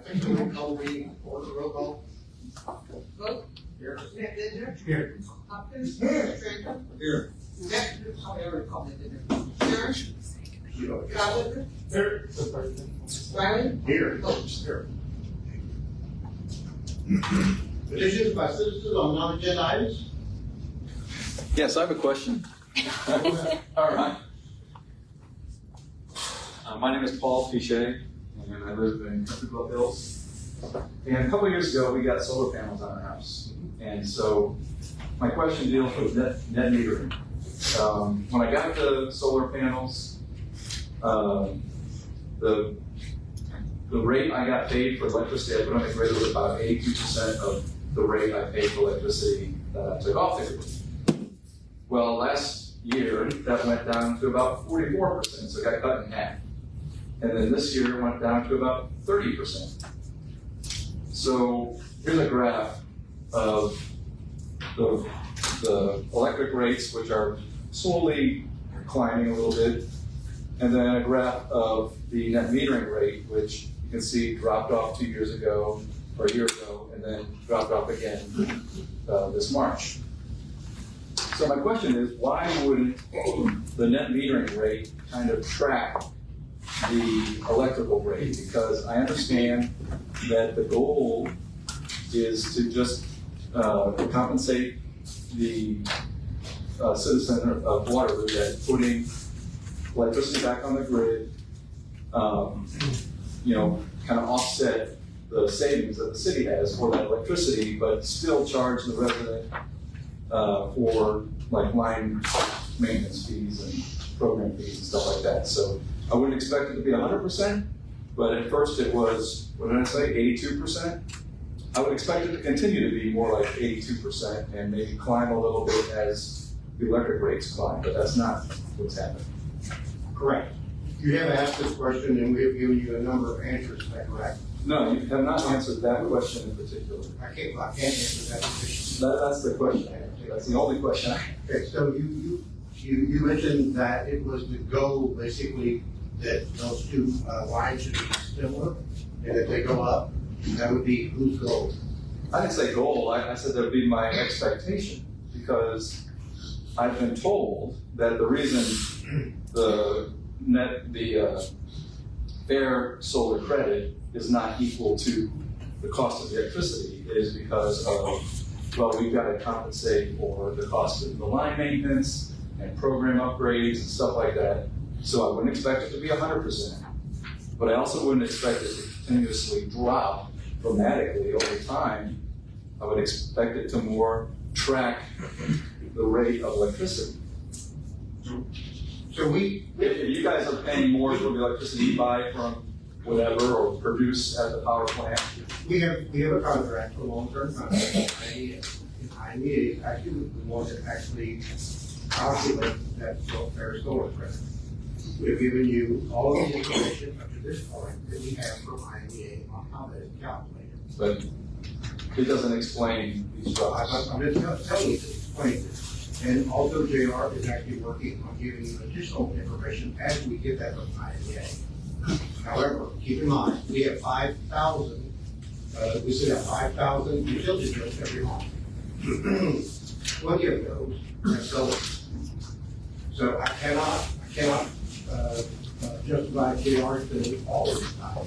Take the roll call reading, order roll call. Vote. Here. Smith, Linder. Here. Hopkins. Here. Stringer. Here. Next, sorry, I already called it, didn't I? Sharon. Godwin. Here. Riley. Here. Vote. Here. Petitions by citizens on non-agenda items? Yes, I have a question. All right. My name is Paul Pichet, and I live in Country Bluff Hills. And a couple of years ago, we got solar panels on our house. And so my question deals with net metering. When I got the solar panels, the rate I got paid for electricity I put on the grid was about 82% of the rate I paid for electricity that I took off the grid. Well, last year, that went down to about 44%, so it got cut in half. And then this year, it went down to about 30%. So here's a graph of the electric rates, which are slowly climbing a little bit, and then a graph of the net metering rate, which you can see dropped off 2 years ago, or a year ago, and then dropped off again this March. So my question is, why wouldn't the net metering rate kind of track the electrical rate? Because I understand that the goal is to just compensate the citizen of Waterloo that putting electricity back on the grid, kind of offset the savings that the city has for that electricity, but still charge the resident for like line maintenance fees and program fees and stuff like that. So I wouldn't expect it to be 100%, but at first it was, what did I say, 82%? I would expect it to continue to be more like 82% and maybe climb a little bit as the electric rates climb, but that's not what's happening. Correct. You have asked this question and we have given you a number of answers, is that correct? No, you have not answered that question in particular. I can't answer that question. That's the question I have. That's the only question I have. Okay, so you mentioned that it was the goal, basically, that those two lines should be similar, and if they go up, that would be whose goal? I didn't say goal, I said that would be my expectation, because I've been told that the reason the fair solar credit is not equal to the cost of the electricity is because of, well, we've got to compensate for the cost of the line maintenance and program upgrades and stuff like that. So I wouldn't expect it to be 100%, but I also wouldn't expect it to continuously drop dramatically over time. I would expect it to more track the rate of electricity. So if you guys are paying more for the electricity you buy from whatever or produce at the power plant, we have a contract, a long-term contract, IMEA. IMEA is actually the one that actually calculates that fair solar credit. We've given you all of the information up to this point that we have from IMEA on how that is calculated. but it doesn't explain these drops. I'm just telling you to explain this. And also JR is actually working on giving you additional information as we get that from IMEA. However, keep in mind, we have 5,000, we still have 5,000 utility bills every month. 20 of those are solar. So I cannot justify JR spending all of the time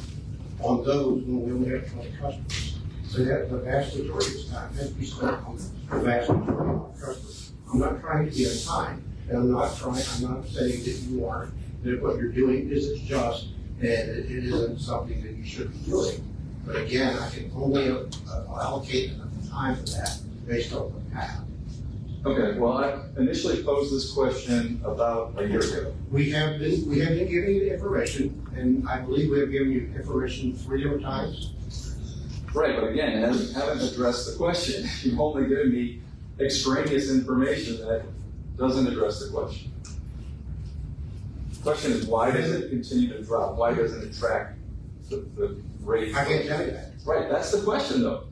on those when we only have 20 customers. So that the vast majority of the time has to be spent on the vast majority of our customers. I'm not trying to be unkind, and I'm not saying that you aren't, that what you're doing isn't just, and it isn't something that you should be doing. But again, I can only allocate enough time for that based on the past. Okay, well, I initially posed this question about a year ago. We have been giving you the information, and I believe we have given you information 3 different times. Right, but again, I haven't addressed the question. You've only given me extraneous information that doesn't address the question. The question is, why does it continue to drop? Why doesn't it track the rate? I can't tell you that. Right, that's the question though.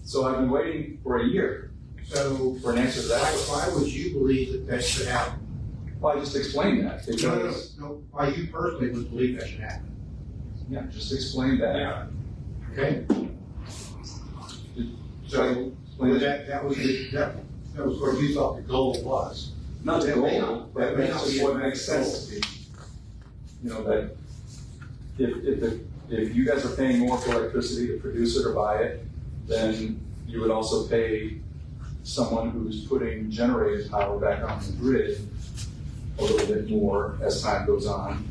So I've been waiting for a year So for an answer to that question. why would you believe that should happen? Well, I just explained that. No. Why you personally would believe that should happen? Yeah, just explain that. Okay? So, well, that was where you thought the goal was. Not the That may goal, not- but that may that's not just be what a makes goal. sense to me. You know, that if you guys are paying more for electricity to produce it or buy it, then you would also pay someone who's putting generated power back on the grid a little bit more as time goes on.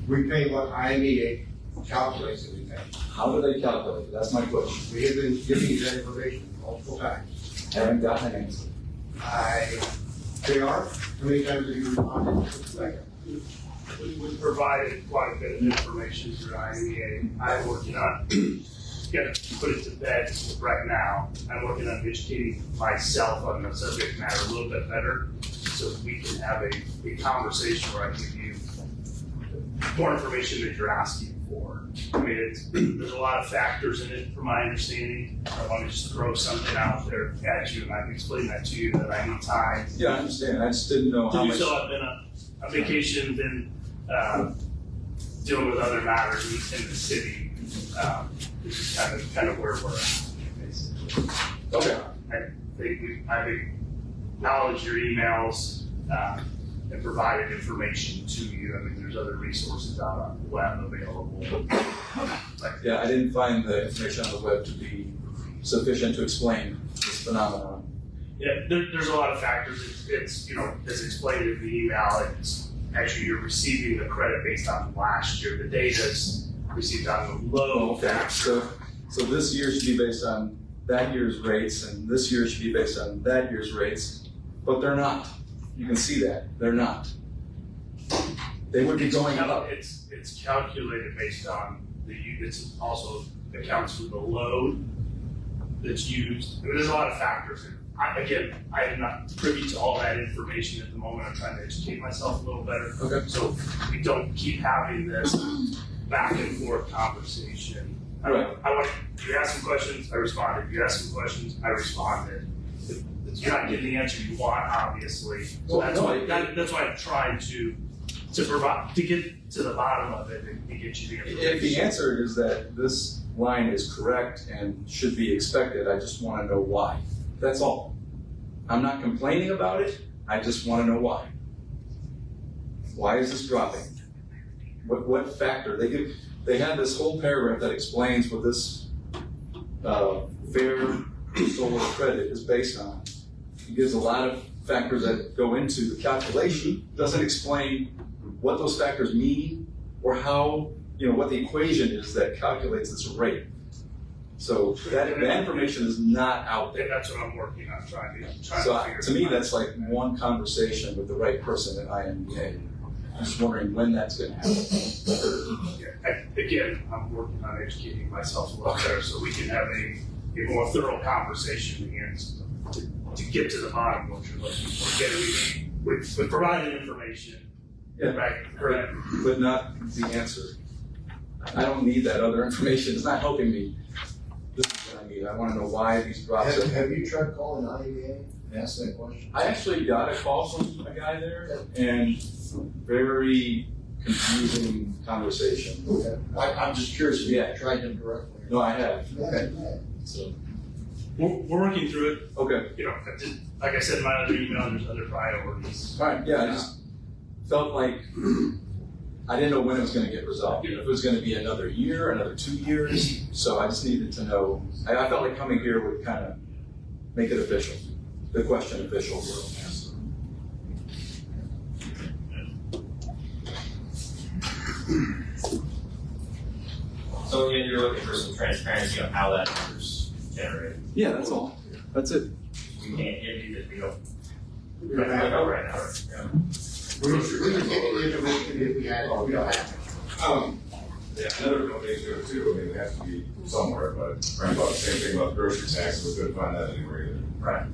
We pay what IMEA calculates that we pay. How do they calculate it? That's my question. We have been giving you that information multiple times. Haven't gotten an answer. JR, how many times have you responded? We provided quite a bit of information through IMEA. I'm working on, gonna put it to bed right now. I'm working on educating myself on the subject matter a little bit better, so we can have a conversation where I give you more information that you're asking for. I mean, there's a lot of factors in it, from my understanding. I want to just throw something out there at you, and I can explain that to you, that I need time Yeah, I understand. I just didn't know to how do much. so. I've been on vacation, been dealing with other matters in the city. This is kind of where we're at, basically. Okay. I've acknowledged your emails and provided information to you. I mean, there's other resources out on the web available. Yeah, I didn't find the information on the web to be sufficient to explain this phenomenon. Yeah, there's a lot of factors. It's as explained in the email, it's actually you're receiving the credit based on last year. The data's received on the low Okay, factor. so this year should be based on that year's rates, and this year should be based on that year's rates, but they're not. You can see that, they're not. They would be going up. It's calculated based on it's also accounts for the load that's used. I mean, there's a lot of factors. I am not privy to all that information at the moment. I'm trying to educate myself a little better. Okay. So we don't keep having this back and forth conversation. Right. You asked some questions, I responded. You asked some questions, I responded. You're not getting the answer you want, obviously. So Well, that's why I'm trying to provide, to get to the bottom of it and get you the information. If the answer is that this line is correct and should be expected, I just want to know why. That's all. I'm not complaining about it, I just want to know why. Why is this dropping? What factor? They have this whole paragraph that explains what this fair solar credit is based on. It gives a lot of factors that go into the calculation, doesn't explain what those factors mean or how, what the equation is that calculates this rate. So that information is not out And there. that's what I'm working on, trying to So figure to me, out. that's like one conversation with the right person at IMEA. I'm just wondering when that's gonna happen. Again, I'm working on educating myself a little better so we can have a more thorough conversation again to get to the bottom of what you're looking for. Again, we provided information. Yeah. Right, correct. But not the answer. I don't need that other information. It's not helping me. This is what I need. I want to know why these drops are. Have you tried calling IMEA and asked that question? I actually got a call from a guy there and very confusing conversation. Okay. I'm just curious if you Yeah. tried them directly. No, I have. Okay. So, We're working through it. okay. Like I said in my other email, there's other priorities. All right. Yeah, I just felt like I didn't know when it was going to get resolved. If it was going to be another year, another 2 years. So I just needed to know. I felt like coming here would kind of make it official. The question official. So again, you're looking for some transparency on how that number's generated. Yeah, that's all. That's it. We can't give you that, we don't We don't have know right now. Yeah. We can get the information if we had it. We don't have it. Yeah, another company do it too, I mean, it has to be somewhere, but right about the same thing about grocery tax, we couldn't find that anywhere either. Right.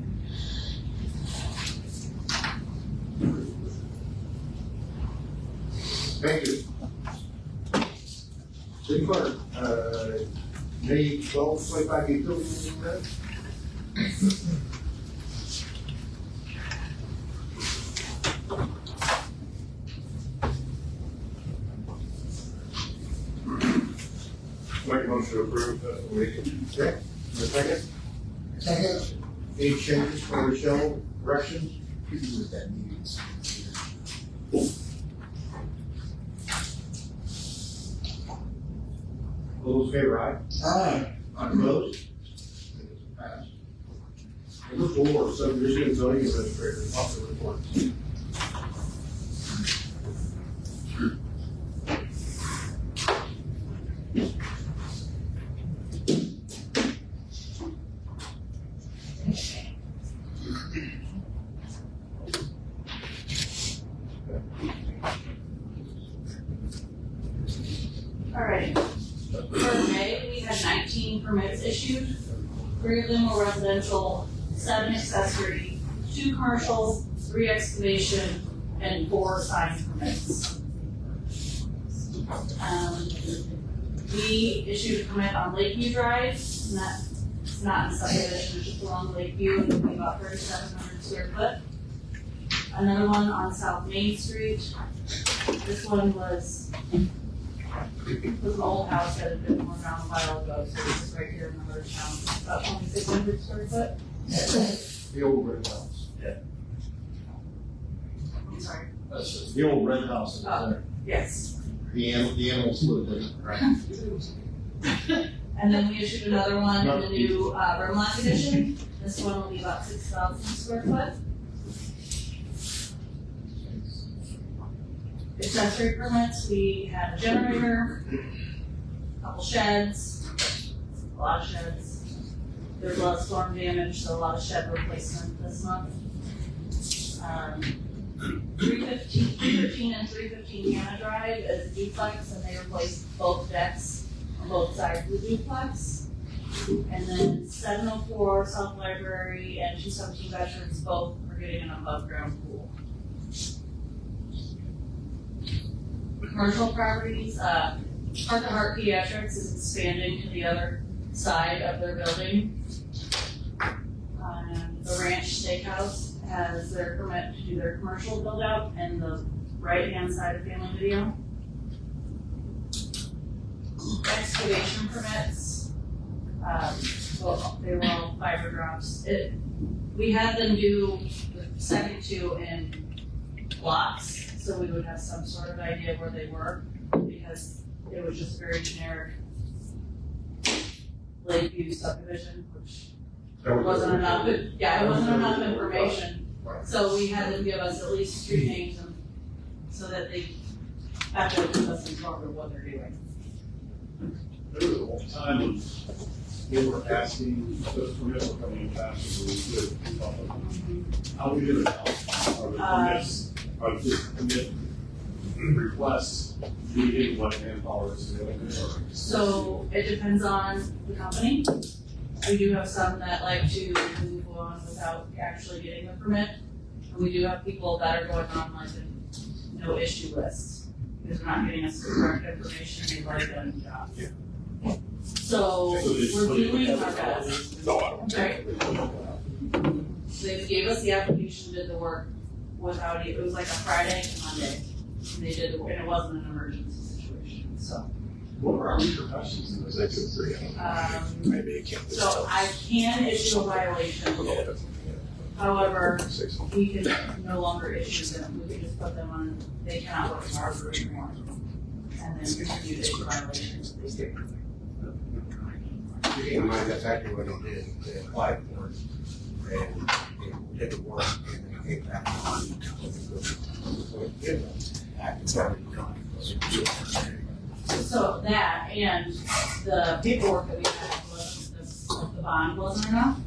Thank you. City Clerk, May 12, 25 utility meeting. Make a motion to approve, that's what we. Okay, is there a second? Second. Any changes for Michelle, corrections? All those in favor, aye? Aye. Opposed? Passed. Number 4, subdivision and zoning administrator, officer report. All right, for May, we had 19 permits issued. 3 of them were residential, 7 accessory, 2 commercial, 3 excavation, and 4 sign permits. We issued a permit on Lakeview Drive, and that's not in subdivision, it's just along Lakeview, it'll be about 3,700 square foot. Another one on South Main Street. This one was an old house that had been torn down a while ago, so this is right here in the village town, about 2,600 square foot. The old red house. I'm sorry, The old red house is Oh. there. yes. The animals live in it, right? And then we issued another one in the new Vermont edition. This one will be about 6,000 square foot. Accessory permits, we had a generator, a couple sheds, a lot of sheds. There's a lot of storm damage, so a lot of shed replacement this month. 313 and 315 Hannah Drive is a duplex, and they replaced both decks on both sides of the duplex. And then 704 South Library and 217 Veterans both are getting an above ground pool. Commercial properties, Heart to Heart Pediatrics is expanding to the other side of their building. The Ranch Steakhouse has their permit to do their commercial build out in the right-hand side of Family Video. Excavation permits, well, they were all fiber drops. We had them do the second 2 in blocks, so we would have some sort of idea where they were, because it was just very generic Lakeview subdivision, which wasn't enough, it wasn't enough information. So we had them give us at least street names and so that they have to keep us informed of what they're doing. There was a whole time when they were asking, those permits were coming in faster than we could. How we do it now? Are the permits, are just permit requests, do we get what manpower is available? So it depends on the company. We do have some that like to move on without actually getting a permit. And we do have people that are going on like a no issue list because they're not getting us the correct information, they like them job. So we're doing our best. Okay. They gave us the application, did the work without, it was like a Friday to Monday. And they did the work, and it wasn't an emergency situation, so. What are our repercussions in this? Maybe it can't. So I can issue a violation. However, we can no longer issue them, we can just put them on, they cannot work tomorrow anymore. And then continue to issue violations if they do. Keep in mind, that's actually what they did, they applied for it, and they did the work, and then came back. So that, and the paperwork that we had was, the bond wasn't enough.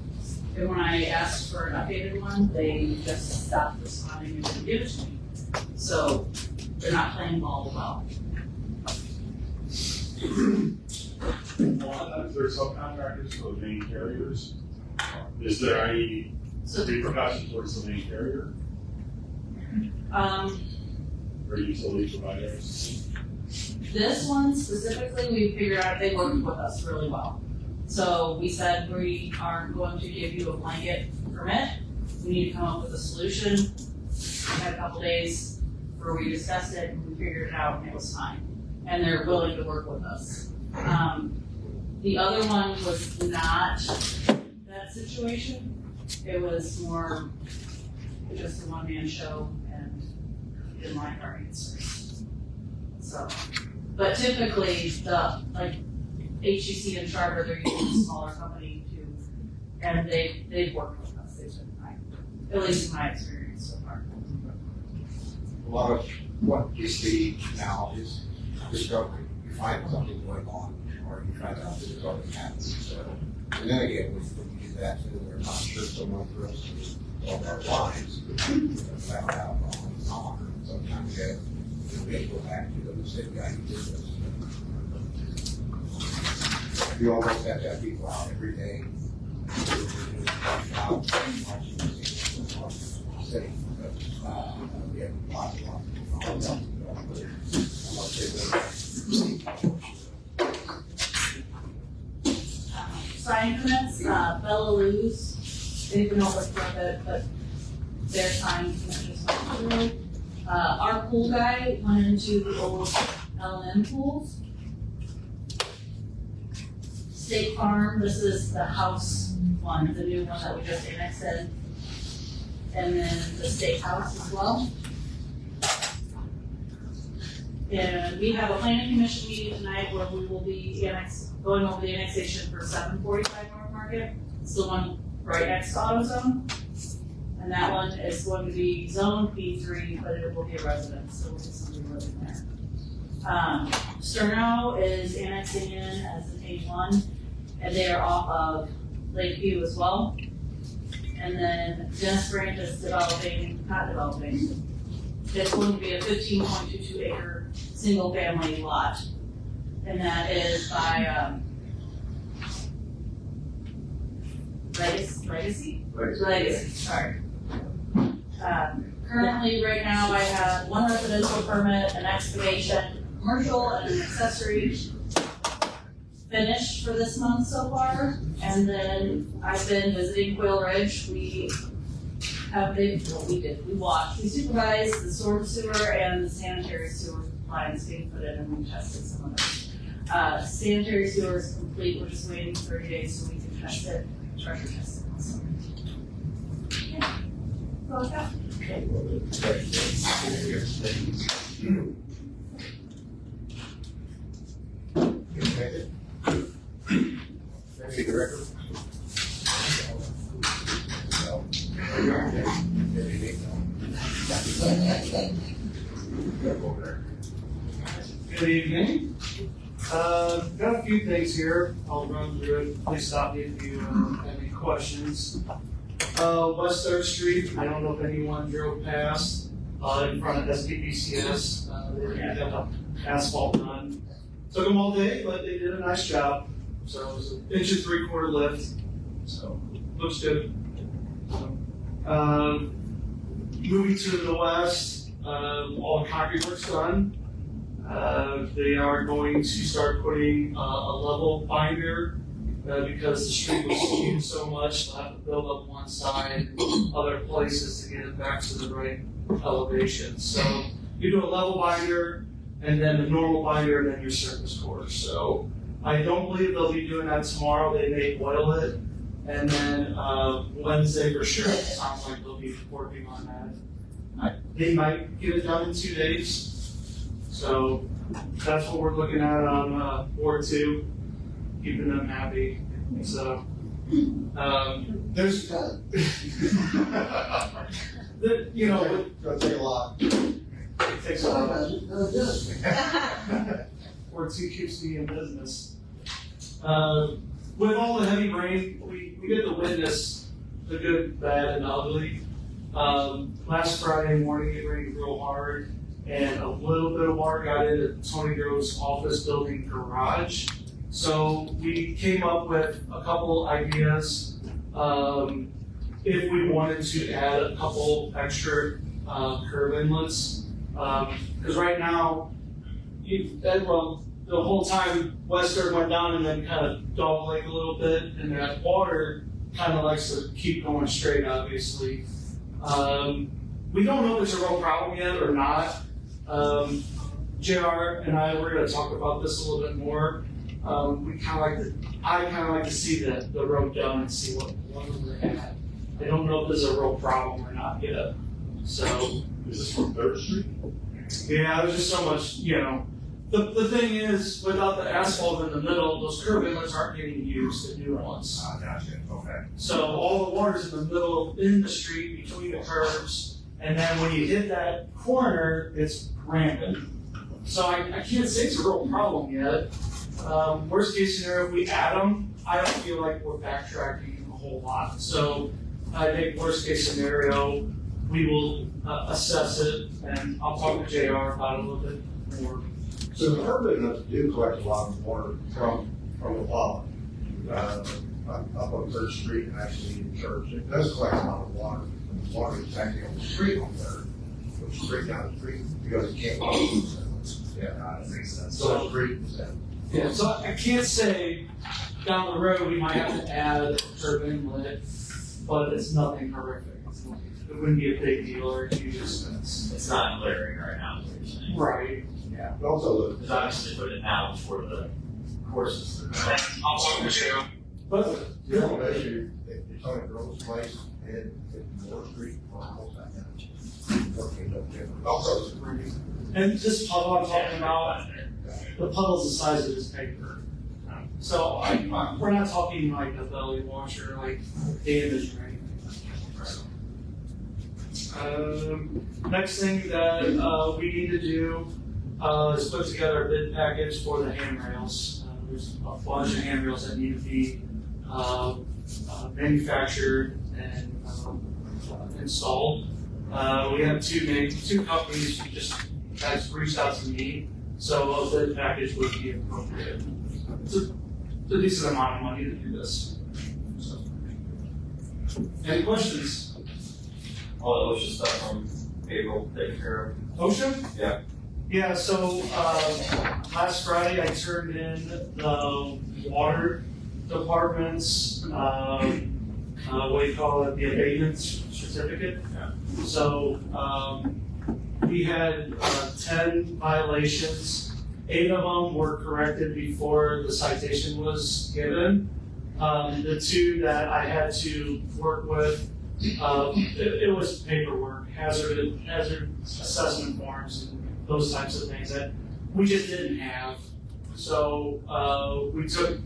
And when I asked for an updated one, they just stopped responding and didn't give it to me. So they're not playing ball well. If they're subcontractors for the main carriers, is there any repercussions towards the main carrier or utility providers? This one specifically, we figured out they worked with us really well. So we said we aren't going to give you a blanket permit. We need to come up with a solution. We had a couple days where we discussed it and we figured it out and it was fine. And they're willing to work with us. The other one was not that situation. It was more just a one-man show and didn't like our answers. So, but typically like HGC and Charter, they're using a smaller company too, and they've worked with us. They've been fine, at least in my experience so far. A lot of what you see now is discovery. You find something going on, or you find out that it's already happened. So, and then again, when you do that, then we're not sure someone for us of our lives found out on, or sometimes we have to go back to the same guy who did this. You almost have to have people out every day. We have lots of Sign permits, Bella Luz, they've been over for a bit, but their sign permit just went through. Our pool guy went into the old L&M pools. State Farm, this is the house one, the new one that we just annexed in. And then the state house as well. And we have a planning commission meeting tonight where we will be going over the annexation for 745 North Market. It's the one right next to AutoZone. And that one is going to be zone P3, but it will be a residence, so we'll get somebody living there. Sterno is annexing in as an A1, and they are off of Lakeview as well. And then Dennis Branch is not developing. It's going to be a 15.22 acre single family lot. And that is by, Legacy, sorry. Currently, right now, I have one residential permit, an excavation, commercial, and an accessory finished for this month so far. And then I've been visiting Quail Ridge. We supervised the storm sewer and the sanitary sewer lines being put in, and we tested some of them. Sanitary sewer is complete. We're just waiting 30 days so we can test it, pressure test it. So, yeah. Well, yeah. Deputy Director. Good evening. Got a few things here. I'll run through it. Please stop me if you have any questions. West 3rd Street, I don't know if anyone drove past in front of SPPCS. They didn't have the asphalt done. Took them all day, but they did a nice job. So it was an 1 3/4 lift. So looks good. Moving to the west, all the concrete work's done. They are going to start putting a level binder because the street was skewed so much. They'll have to build up one side, other places to get it back to the right elevation. So you do a level binder, and then the normal binder, and then your surface course. So I don't believe they'll be doing that tomorrow. They may oil it, and then Wednesday for sure. It sounds like they'll be working on that. They might get it done in 2 days. So that's what we're looking at on Ward 2, keeping them happy. So there's, you know, It'll take a lot. it takes a lot. Ward 2 keeps me in business. With all the heavy rain, we get to witness the good, bad, and the ugly. Last Friday morning, it rained real hard, and a little bit of water got into Tony Grove's office building garage. So we came up with a couple ideas. If we wanted to add a couple extra curb inlets, because right now, the whole time Western went down and then kind of dogleg a little bit, and that water kind of likes to keep going straight, obviously. We don't know if it's a real problem yet or not. JR and I, we're going to talk about this a little bit more. we I kinda like to see the road done and see what we're at. I don't know if there's a real problem or not yet, so. Is this from Third Street? Yeah, there's just so much, the thing is, without the asphalt in the middle, those curb inlets aren't getting used, the new ones. Gotcha, okay. So all the water's in the middle, in the street, between the curbs, and then when you hit that corner, it's rampant. So I can't say it's a real problem yet. Worst case scenario, if we add them, I don't feel like we're backtracking a whole lot. So I think worst case scenario, we will assess it, and I'll talk to JR about it a little bit more. So the urban inlets do collect a lot of water from the pond, up on Third Street and actually in church. It does collect a lot of water. The water is actually on the street on Third, which is straight down the street because it can't. Yeah, That makes sense. so the street is that. Yeah, so I can't say down the road we might have to add a curb inlet, but it's nothing horrific. It wouldn't be a big deal or a huge expense. It's not glaring right now, is what you're saying. Right. But also Because obviously put it now before the courses. I'll talk to JR. But the elevation, it's on a girl's place and it's Moore Street or almost like that. Working up there. Also, it's pretty. and this puddle I'm talking about, the puddle's the size of this paper. So we're not talking like a belly washer, like damage or anything. Next thing that we need to do is put together a bid package for the handrails. There's a bunch of handrails that need to be manufactured and installed. We have two companies who just has reached out to me, so a bid package would be appropriate. It's a decent amount of money to do this. So. Any questions? All the OSHA stuff from April taken care OSHA? Yeah. Yeah, so, last Friday I turned in the water department's, what do you call it, the abatement certificate. Yeah. So, we had, 10 violations. 8 of them were corrected before the citation was given. The 2 that I had to work with, it was paperwork, hazard assessment forms and those types of things that we just didn't have. So we took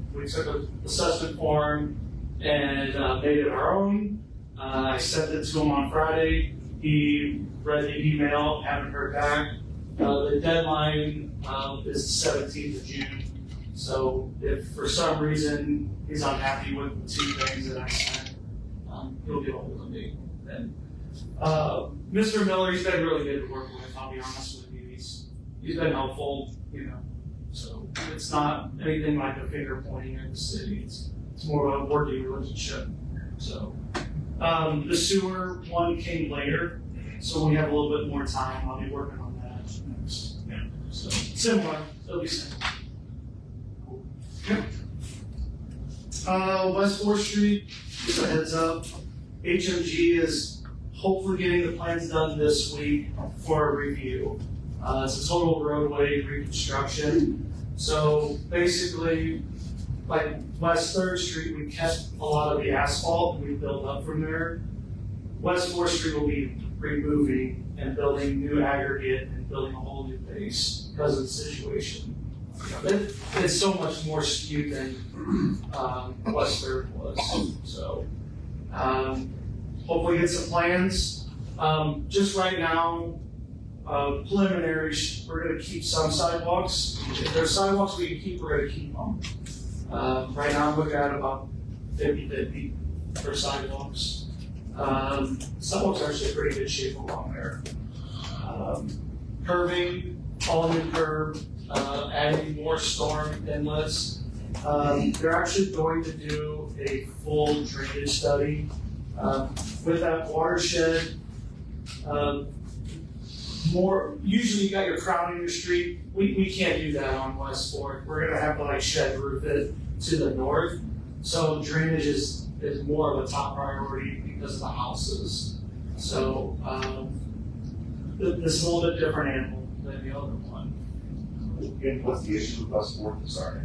an assessment form and made it our own. I sent it to him on Friday. He read the email, haven't heard back. The deadline is the 17th of June. So if for some reason he's unhappy with the 2 things that I sent, he'll get hold of me. And Mr. Miller, he's been really good to work with, I'll be honest with you. He's been helpful, so it's not anything like a finger pointing at the city. It's more of a working relationship. So the sewer one came later, so we have a little bit more time. I'll be working on that next. Yeah. So similar, it'll be similar. Yep. West 4th Street, just a heads up. HMG is hopefully getting the plans done this week for a review. It's a total roadway reconstruction. So basically, like West 3rd Street, we kept a lot of the asphalt and we built up from there. West 4th Street will be removing and building new aggregate and building a whole new base because of the situation. It's so much more skewed than West 3rd was. So hopefully get some plans. Just right now, preliminary, we're gonna keep some sidewalks. If there's sidewalks we can keep, we're gonna keep them. Right now, I'm looking at about 50-50 for sidewalks. Sidewalks are actually in pretty good shape along there. Curbing, all new curb, adding more storm inlets. They're actually going to do a full drainage study. With that watershed, usually you got your crowding your street. We can't do that on West 4th. We're gonna have to shed roof it to the north. So drainage is more of a top priority because of the houses. So this is a little bit different animal than the other one. And what's the issue with West 4th, sorry?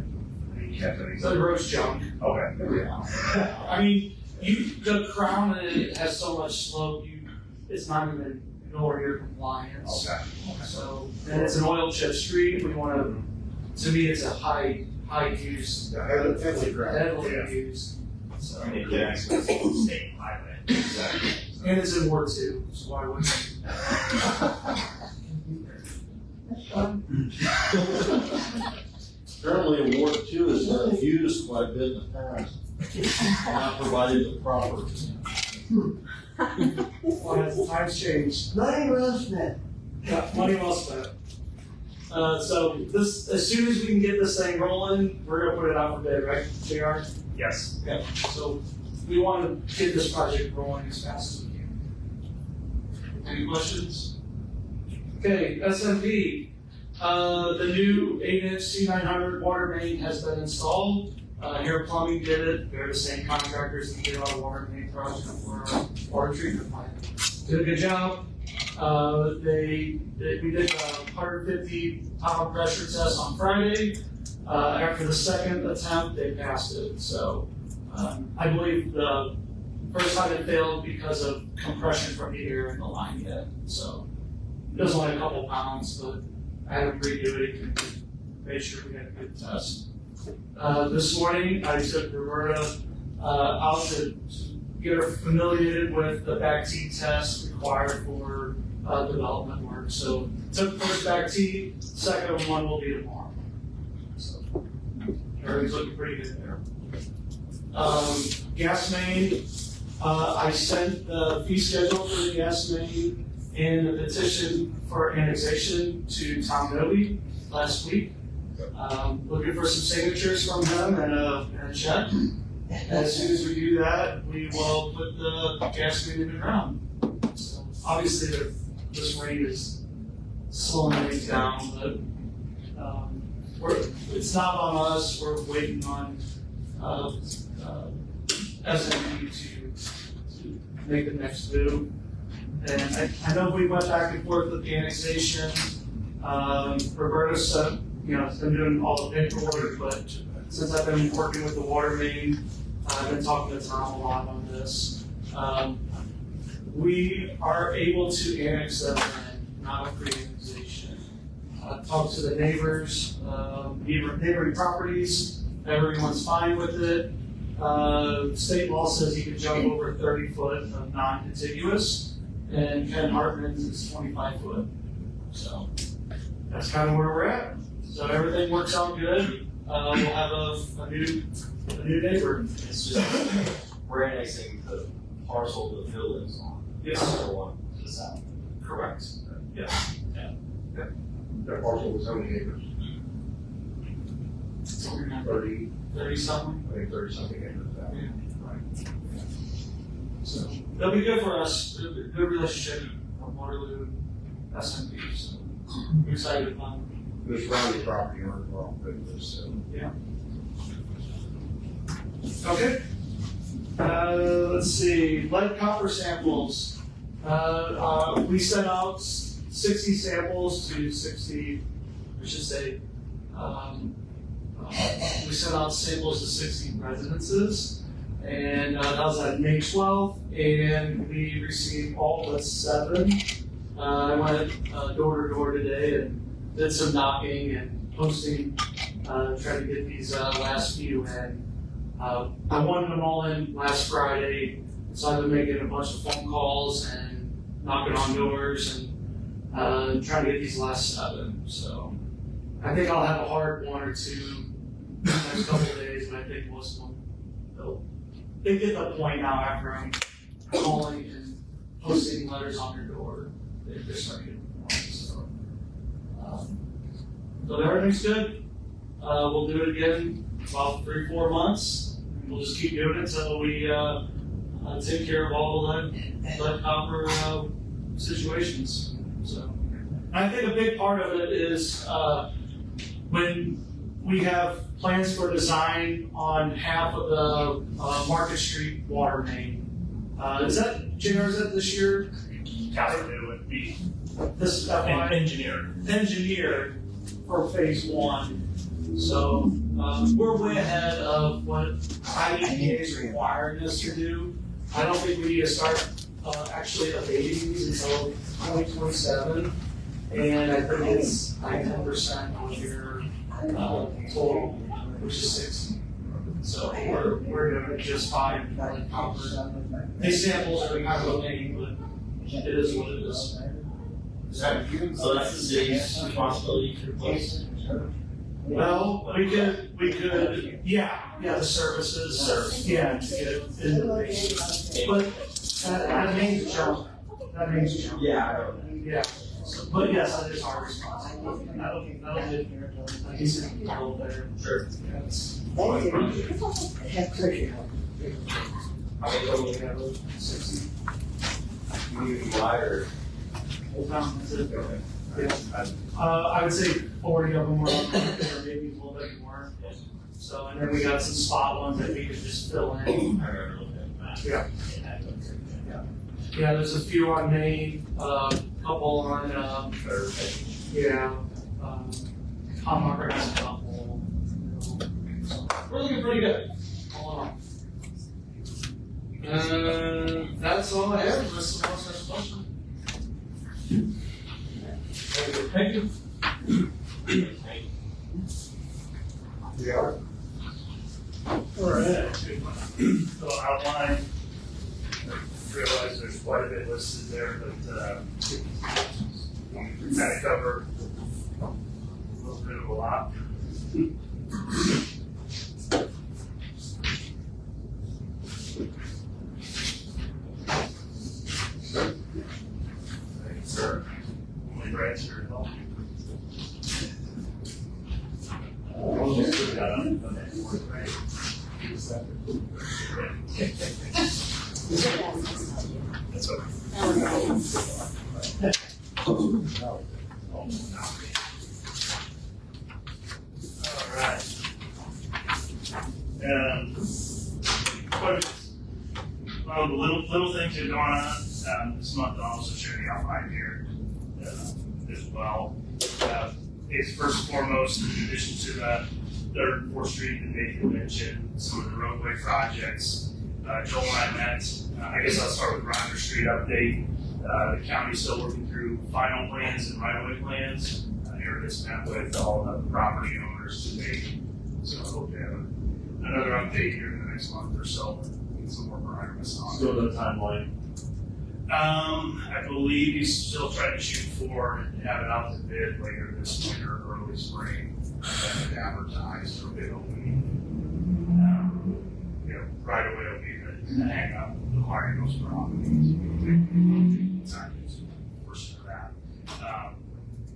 catch any. The road's junk. Okay. I mean, the crown in it has so much slope, it's not even nowhere near compliance. Okay. So, and it's an oil chip street, we wanna, to me, it's a high use, Yeah, heavily gravel. heavily used. So, I mean, yeah, it's a state highway. Exactly. and it's in Ward 2, so why wouldn't Apparently, Ward 2 is used quite a bit in the past, not provided the proper. Well, as times change. Money well spent. Yeah, money well spent. So this, as soon as we can get this thing rolling, we're gonna put it out for bid, right, JR? Yes. Yeah. So we want to get this project rolling as fast as we can. Any questions? Okay, SMP. The new 8-inch C900 water main has been installed. Hair Plumbing did it. They're the same contractors that did our water main project for our water treatment plant. Did a good job. We did a 150 pound pressure test on Friday. After the second attempt, they passed it. So I believe the first time it failed because of compression from the air in the line yet. So it was only a couple pounds, but I had to redo it and made sure we had a good test. This morning, I took Roberta out to get her familiar with the back T test required for development work. So took the first back T, second one will be tomorrow. So everything's looking pretty good there. Gas main, I sent the fee schedule for the gas main and the petition for annexation to Tom Noby last week. Looking for some signatures from him and a check. As soon as we do that, we will put the gas main in the ground. So obviously, this rain is slowing things down, but it's not on us. We're waiting on SMU to make the next move. And I know we went back and forth with the annexation. Roberta said, has been doing all the paperwork, but since I've been working with the water main, I've been talking to Tom a lot on this. We are able to annex them in, not a pre-annexation. Talked to the neighbors, neighboring properties, everyone's fine with it. State law says you can jump over 30 foot of non-contiguous, and Ken Hartman's is 25 foot. So that's kind of where we're at. So everything works out good. We'll have a new neighbor. It's just, we're annexing the parcel the building's on. Yes. The one to the south. Correct. Yeah. That parcel was how many acres? 30 something. I think 30 something acres. Yeah. Right. So that'll be good for us. Good relationship from Waterloo, SMP. So I'm excited about it. The surrounding property owners were all good with this. Okay. Let's see, lead copper samples. We sent out 60 samples to 60, I should say, we sent out samples to 60 residences. And that was on May 12th, and we received all but 7. I went door to door today and did some knocking and posting, trying to get these last few in. I wanted them all in last Friday, so I've been making a bunch of phone calls and knocking on doors and trying to get these last 7. So I think I'll have a hard 1 or 2 in the next couple of days, but I think most of them, they get the point now after I'm calling and posting letters on their door. They're starting to get the point. So everything's good. We'll do it again in about 3-4 months. We'll just keep doing it until we take care of all the lead copper situations. So I think a big part of it is when we have plans for design on half of the Market Street water main. Is that, JR, is that this year? Calendar would be This is FY? engineered. Engineered for phase 1. So, we're way ahead of what IEPA is requiring us to do. I don't think we need to start, actually abating these until 2027. And I think it's 10% on your, total, which is 60. So we're doing just fine, like, these samples are kind of lame, but it is what it is. So that's the city's responsibility to replace. Well, we could, yeah, the services, yeah, to get it in the base. But that means jump, Yeah, I know. yeah. So, but yes, that is our responsibility. That'll get, like you said, a little better. Sure. Yeah, it's- How many total? 60. You need to wide or? Whole town, that's it. Yeah. I would say 40 of them were up there, maybe a little bit more. So, and then we got some spot ones that we could just fill in. I remember looking at that. Yeah. Yeah, there's a few on Main, couple on, Hamaker has a couple. So, we're looking pretty good, all in all. That's all I have, unless someone else has a question. Thank you. Yeah. Alright. So outline, I realize there's quite a bit listed there, but, we kind of cover a little bit of a lot. Thank you, sir. Only Brad's here at all. Almost put that on, but that's more right. That's Alright. Well, the little things that are going on, this month, I'll also share the outline here, as well. Is first and foremost, in addition to the 3rd and 4th Street that Nathan mentioned, some of the roadway projects, Joel and I met, I guess I'll start with Rogers Street update. The county's still working through final plans and right-of-way plans. Eric has met with all the property owners today, so I hope to have another update here in the next month or so. Get some more progress on it. Still the timeline. I believe he's still trying to shoot for and have it out to bid later this winter, early spring, and then advertise for bid opening. Right away will be the hang up, acquiring those properties. Time is worse for that.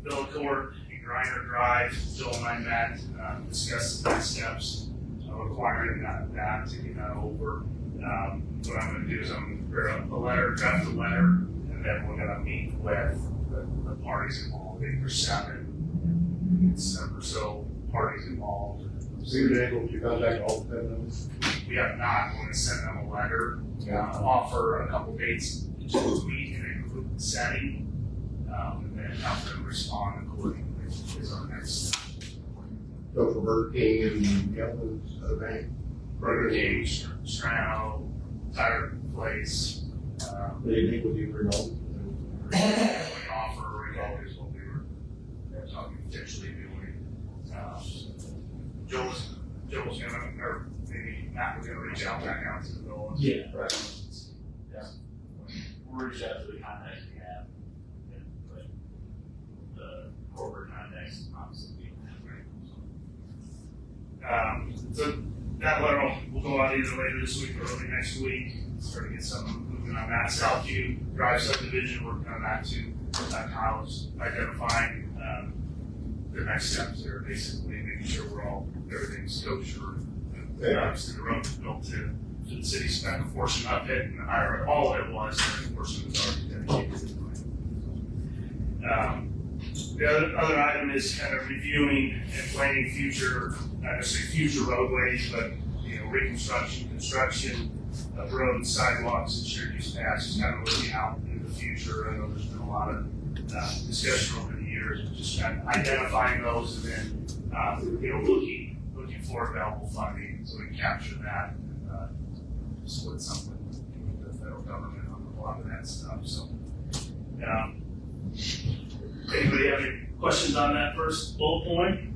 Bill Court, Griner Drive, Joel and I met, discussed the next steps of acquiring that to get that over. What I'm gonna do is I'm gonna draft a letter, and then we're gonna meet with the parties involved. There's 7 so parties involved. So you're able to contact all the members? We have not. We're gonna send them a letter, offer a couple dates to meet and include the setting, and then have them respond accordingly is our next step. So for Burger King and Kelvin's other bank. Burger King, Strano, Tire Place, They meet with you for all. offer revolt is what we were talking potentially doing. Joel's gonna, or maybe Matt was gonna reach out back out to the bill. Yeah, right. Yeah. We'll reach out to the contacts we have, but the corporate contacts, obviously, we don't have, right? So that letter will go out either later this week or early next week. Start to get something moving on that. Southview Drive subdivision, working on that too. Kyle's identifying the next steps there, basically making sure everything's kosher. Obviously, the road was built to the city spent a portion of it, and all of it was, and a portion was already dedicated. The other item is kind of reviewing and planning future, not necessarily future roadways, but reconstruction, construction of roads, sidewalks, and shared use paths, just kind of looking out into the future. I know there's been a lot of discussion over the years, just kind of identifying those and then looking for available funding, so we can capture that and, split something with the federal government on a lot of that stuff, so. Anybody have any questions on that first bullet point?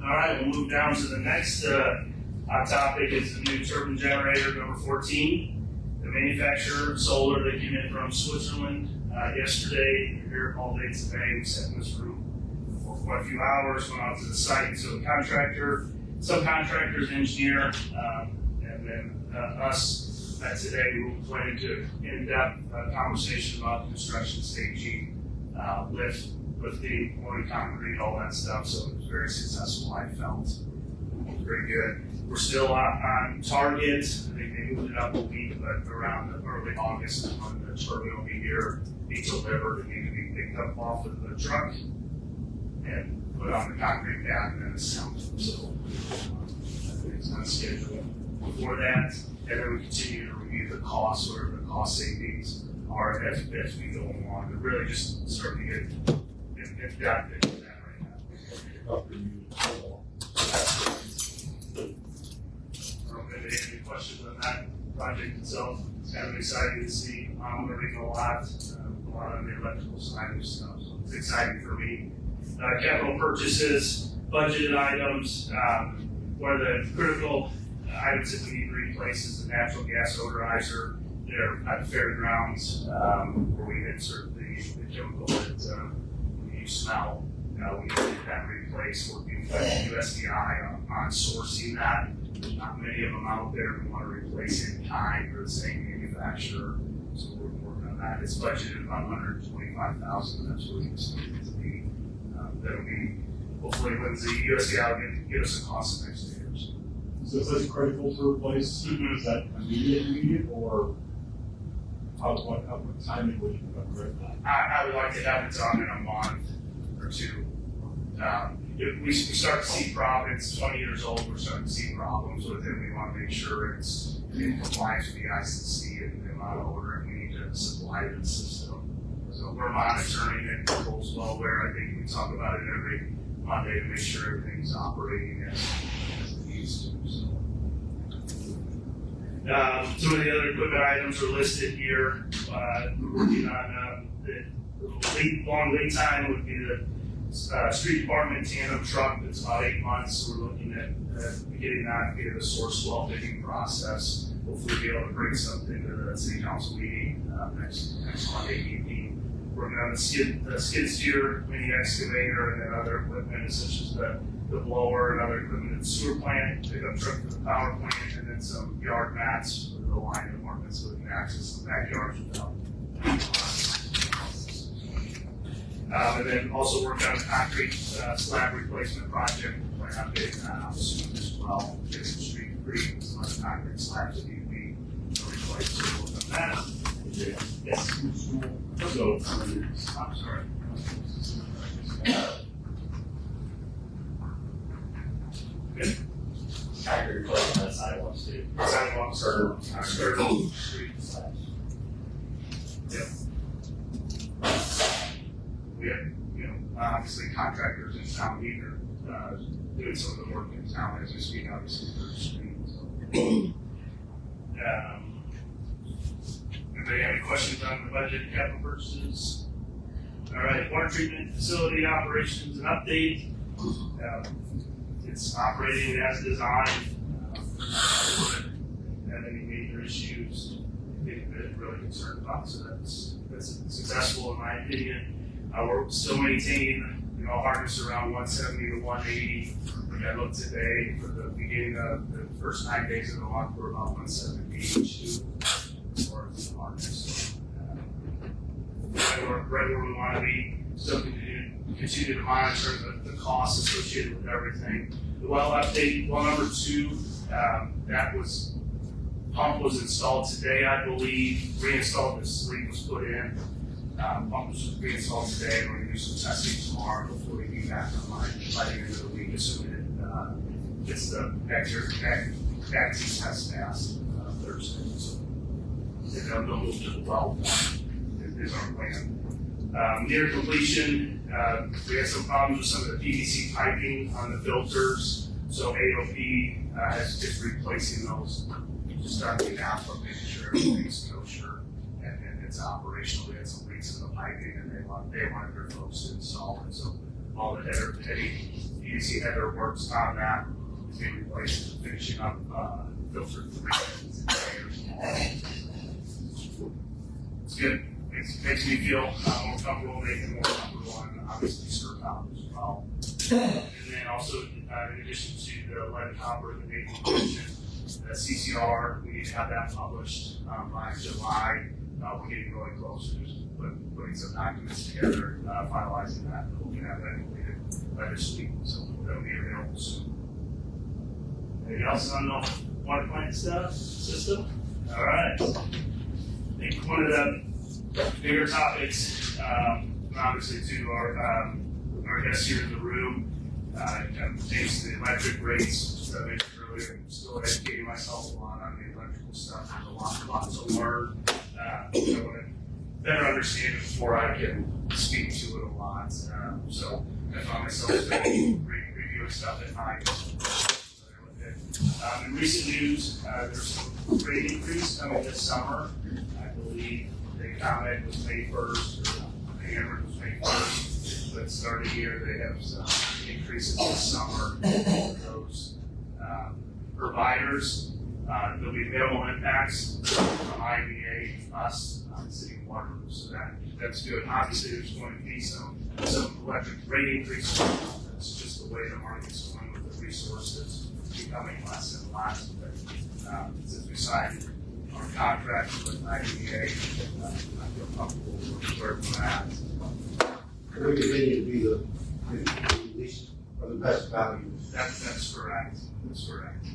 All right, we'll move down to the next, hot topic is the new turbine generator, number 14. The manufacturer, solar, they came in from Switzerland yesterday. They're here all day today. We sat in this room for quite a few hours, went out to the site. So the contractor, subcontractors, engineer, and then us today we will plan into in-depth conversation about construction staging, lifting, pouring concrete, all that stuff. So it was very successful, I felt. It was very good. We're still on target. I think they moved it up a week, but around early August is when the turbine will be here, be delivered, and need to be picked up off of the truck and put on the concrete pad and then assembled. So I think it's on schedule before that. And then we continue to review the costs, whatever the cost savings are as we go along. We're really just starting to get depth into that right now. Any questions on that project itself? It's kind of exciting to see. I'm learning a lot on the electrical side of stuff, so it's exciting for me. Capital purchases, budgeted items. One of the critical items that we need to replace is the natural gas odorizer there at the fairgrounds, where we insert the chemical that you smell. We need to get that replaced. Working with USDI on sourcing that. There's not many of them out there. We want to replace it in kind for the same manufacturer. So we're working on that. It's budgeted about $125,000. That's what we expect it to be. That'll be hopefully when the USDI will get us a cost next year. So it says critical to replace. Is that immediate, or what timing would you upgrade that? I would like to have it done in a month or two. If we start to see problems, 20 years old, we're starting to see problems with it. We want to make sure it's in compliance with the ICC and the amount of odor, and we need to supply the system. So we're monitoring it close well where I think we talk about it every Monday to make sure everything's operating as it needs to. So. Some of the other equipment items are listed here. We're working on the long lead time would be the street department tandem truck. That's about 8 months. So we're looking at getting that via the source well digging process. Hopefully be able to bring something to the city council meeting next Monday evening. Working on the skid steer, mini excavator, and then other equipment such as the blower and other equipment at the sewer plant, pickup truck for the power plant, and then some yard mats for the line department so we can access the backyards without. And then also work on a concrete slab replacement project. We're plan on getting that out soon as well. Getting the street free with some other concrete slabs that need to be replaced. So we'll do that. Yes. So, I'm sorry. Good. Concrete replacement sidewalks too. Sidewalks are street slabs. Yep. We have, obviously contractors in town here, doing some of the work in town as we speak, obviously through the screen, so. Anybody have any questions on the budget and capital purchases? All right, water treatment facility operations and update. It's operating as designed. Haven't had any major issues they're really concerned about, so that's successful in my opinion. We're still maintaining, hardness around 170 to 180. Like I looked today for the beginning of the first 9 days of the month, we're about 172 as far as the hardness. Right where we want to be. Still continue to monitor the costs associated with everything. The well update, well number 2, pump was installed today, I believe. Reinstalled, the sleeve was put in. Pump was reinstalled today, and we're going to do some testing tomorrow before we be back online by the end of the week, assuming it gets the vaccine test passed Thursday. So they'll move to the well is our plan. Near completion, We had some problems with some of the PVC piping on the filters, so AOP is replacing those. Just starting out from making sure everything's kosher and it's operational. We had some leaks in the piping and they wanted their folks to install it. So all the heavy PVC header works on that is being replaced, finishing up filter 3. It's good. Makes me feel more comfortable, making more comfortable, and obviously serve out as well. And then also, in addition to the lead and copper, the Navy Commission, the CCR, we need to have that published by July. We're getting really close to just putting some documents together, finalizing that, and hoping to have that completed by this week. So that'll be available soon. Anything else on the water plant stuff, system? All right. I think one of the bigger topics, obviously to our guests here in the room, kind of pertains to the electric rates. As I mentioned earlier, I'm still educating myself a lot on the electrical stuff. There's a lot to learn. I want to better understand it before I can speak to it a lot. So I found myself reviewing stuff at night. In recent news, there's a rate increase coming this summer. I believe the comment was May 1st, or the hammer was May 1st, but starting here, they have some increases this summer for those providers. There'll be minimal impacts from IBA, us, City Water, so that's good. Obviously, there's going to be some electric rate increases. That's just the way the market's going with the resources becoming less and less. But since we signed our contract with IBA, I feel comfortable with where we're at. We continue to be the least or the best value. That's correct. That's correct.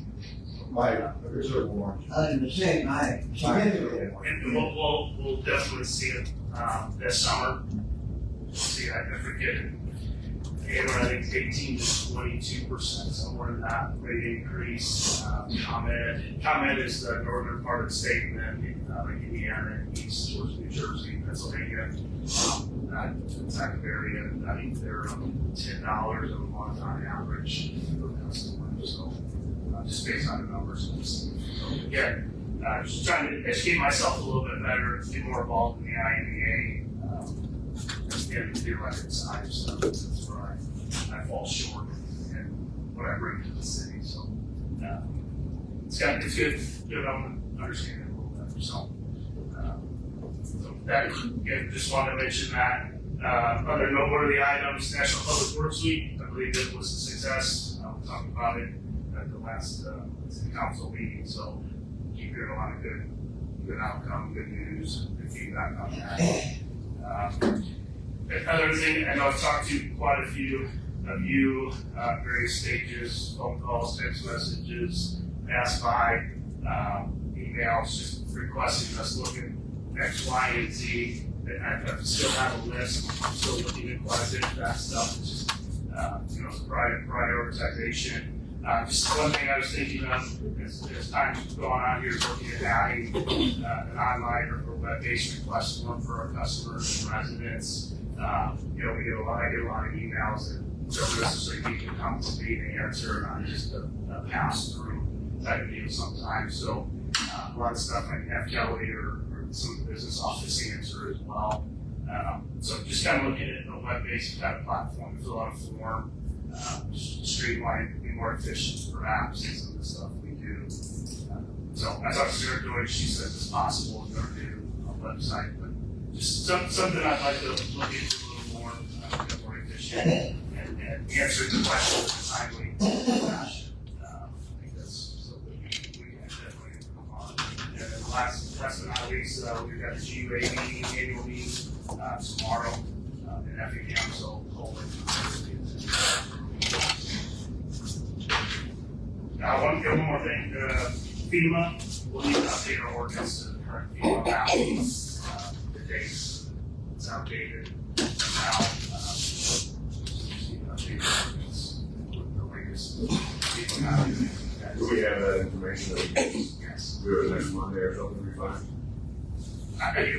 My reserve warranty. The same, And we'll definitely see it this summer. See, I forget it. I think 18 to 22%, somewhere in that rate increase. ComEd is the northern part of the state, and then like Indiana and east towards New Jersey, Pennsylvania. That type of area, I think they're $10 a month on average for customers. So just based on the numbers. So again, just trying to educate myself a little bit better, get more involved in the INEA and the electric side of stuff. That's where I fall short and what I bring to the city. So it's good on understanding a little better. So that again, just wanted to mention that. Other noteworthy items, National Public Works Week, I believe it was a success. We talked about it at the last city council meeting. So keep hearing a lot of good outcome, good news, good feedback on that. Another thing, I know I've talked to quite a few of you, various stages, phone calls, text messages, passed by, emails, just requesting us look at X, Y, and Z. I still have a list. I'm still looking at quite a bit of that stuff. It's just, prioritization. Just one thing I was thinking of as time's going on here is looking at adding an online or web-based request form for our customers and residents. We get a lot of emails that don't necessarily need to come to me to answer, not just a pass-through type of deal sometimes. So a lot of stuff I can have Kelly or some of the business office answer as well. So just kind of looking at a web-based kind of platform, fill out a form, streamline, be more efficient perhaps in some of the stuff we do. So I talked to Sarah Deutsch, she says it's possible with our new website, but just something I'd like to look into a little more, get more efficient and answer the questions in a timely fashion. I think that's something we can definitely improve on. And then last but not least, we've got the GUA meeting, annual meeting tomorrow in Effingham, so hopefully. One more thing, FEMA, we'll need to update our ordinance to the current FEMA map. The dates, it's outdated now. Update the ordinance with the latest FEMA map. Do we have that information that we can Yes. do it next Monday or something, we find?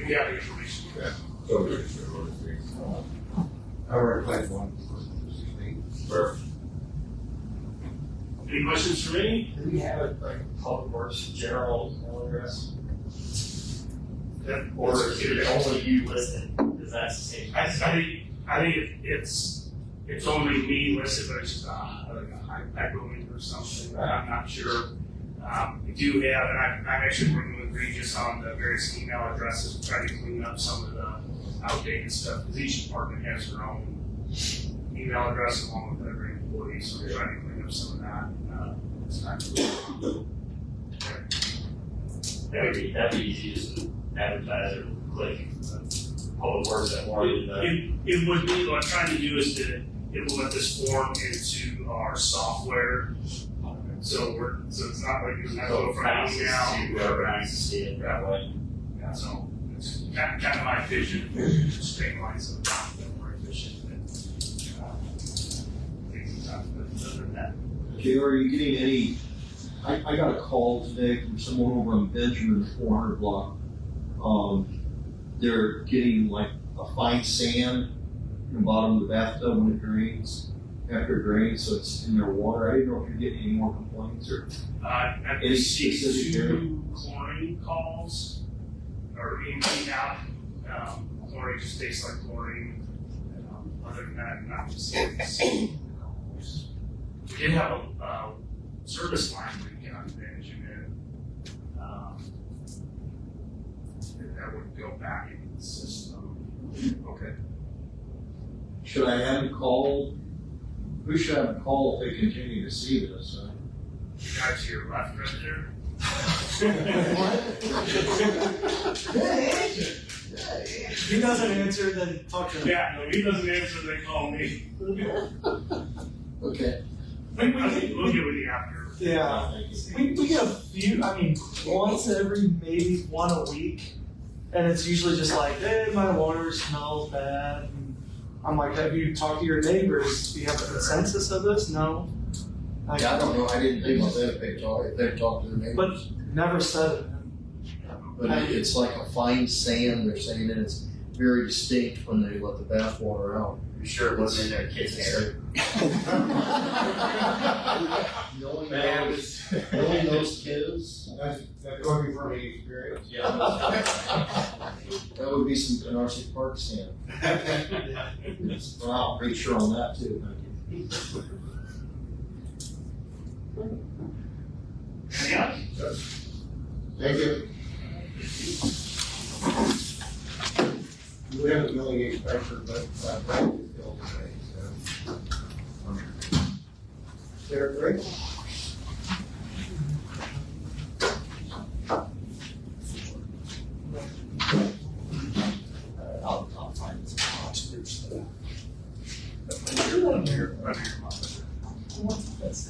We have the information. Yeah. So we can do it. already played one. Any questions for me? Do we have a public works general email address? Or is it only you listed? Because that's the same. I think it's only me listed, but it's just like a hyperlink or something. I'm not sure. We do have, and I'm actually working with Regis on the various email addresses, trying to clean up some of the outdated stuff, because each department has their own email address along with every employee, so we're trying to clean up some of that. It's not That'd be easy just to advertise or click public works at one. It would be, what I'm trying to do is to implement this form into our software. So it's not like you have to go from email. Whoever has to see it that way. Yeah, so it's kind of my vision, streamline some of that, more efficient and things like that. But other than that, Okay, are you getting any, I got a call today from someone over on Benjamin 400 block. They're getting like a fine sand in the bottom of the bathtub when it drains, after it drains, so it's in their water. I didn't know if you're getting any more complaints or. I've Any received specific 2 chlorine calls, or in out. Chlorine just tastes like chlorine. Other than that, not just. We did have a service line leak on Benjamin. That would go back into the system. Okay. Should I have them call? Who should I have them call if they continue to see this? You got to your left right there. If he doesn't answer, then talk to him. Yeah, if he doesn't answer, they call me. Okay. We'll get with you after. Yeah. We get a few, I mean, once every maybe one a week. And it's usually just like, hey, my water smells bad. And I'm like, have you talked to your neighbors? Do you have a consensus of this? No. Like, Yeah, I don't know, I didn't think about that if they talk to their neighbors. but never said it. But it's like a fine sand, they're saying, and it's very distinct when they let the bath water out. You sure it wasn't in their kid's hair? Knowing those kids, That's going from the experience. Yeah. that would be some Canarsie Park sand. Well, I'm pretty sure on that too, thank you. Yeah. Thank you. We have a building inspector, but Frank is still today, so. There, great. I'll find some. That's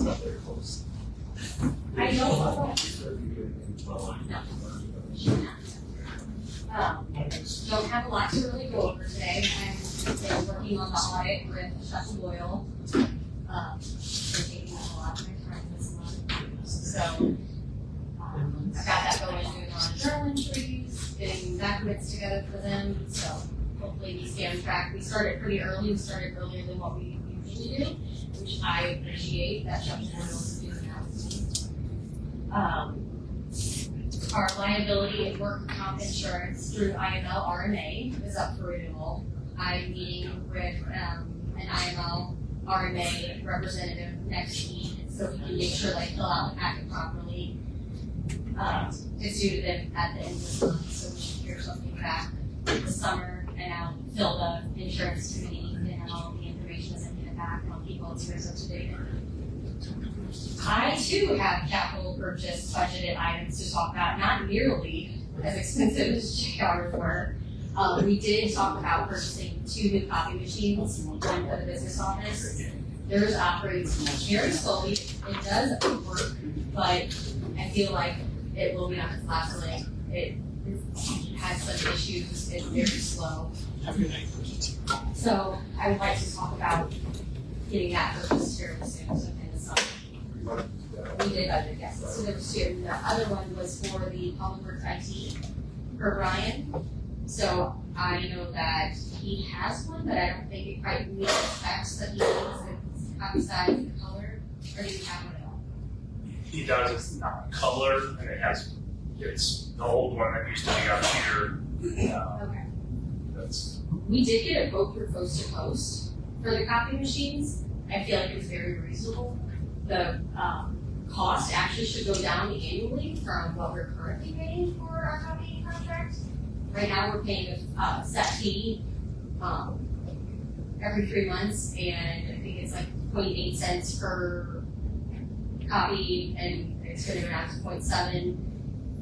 not very close. I know. Don't have a lot to really go over today. I'm still working on the audit with Chuck Boyle. They're taking up a lot of my time this month. So, I've got that going, doing a lot of journal entries, getting documents together for them. So, hopefully we stay on track. We started pretty early. We started earlier than what we usually do, which I appreciate that Chuck Boyle is doing that. Our liability and work comp insurance through IML RMA is up for renewal. I'm meeting with an IML RMA representative next week, so we can make sure they fill out the packet properly. It's due to them at the end of this month, so we should hear something back this summer, and I'll fill the insurance committee and all the information as I get it back, and I'll keep all the screws up to date. I too have capital purchase budgeted items to talk about, not nearly as expensive as JR's were. We did talk about purchasing 2 new copy machines, one for the business office. Theirs operates very slowly. It does work, but I feel like it will be on its last leg. It has some issues. It's very slow. So I would like to talk about getting that purchased fairly soon, so in the summer. We did budget, yes. So there was 2. The other one was for the public works IT for Brian. So I know that he has one, but I don't think it quite meets the specs that he needs, the copy size, the color, or do you have one at all? He does, it's not color, and it's the old one that used to be up here. Okay. That's, We did get a quote through Coast to Coast for the copy machines. I feel like it's very reasonable. The cost actually should go down annually from what we're currently paying for our copying contract. Right now, we're paying a set fee every 3 months, and I think it's like 0.8 cents per copy, and it's gonna go down to 0.7.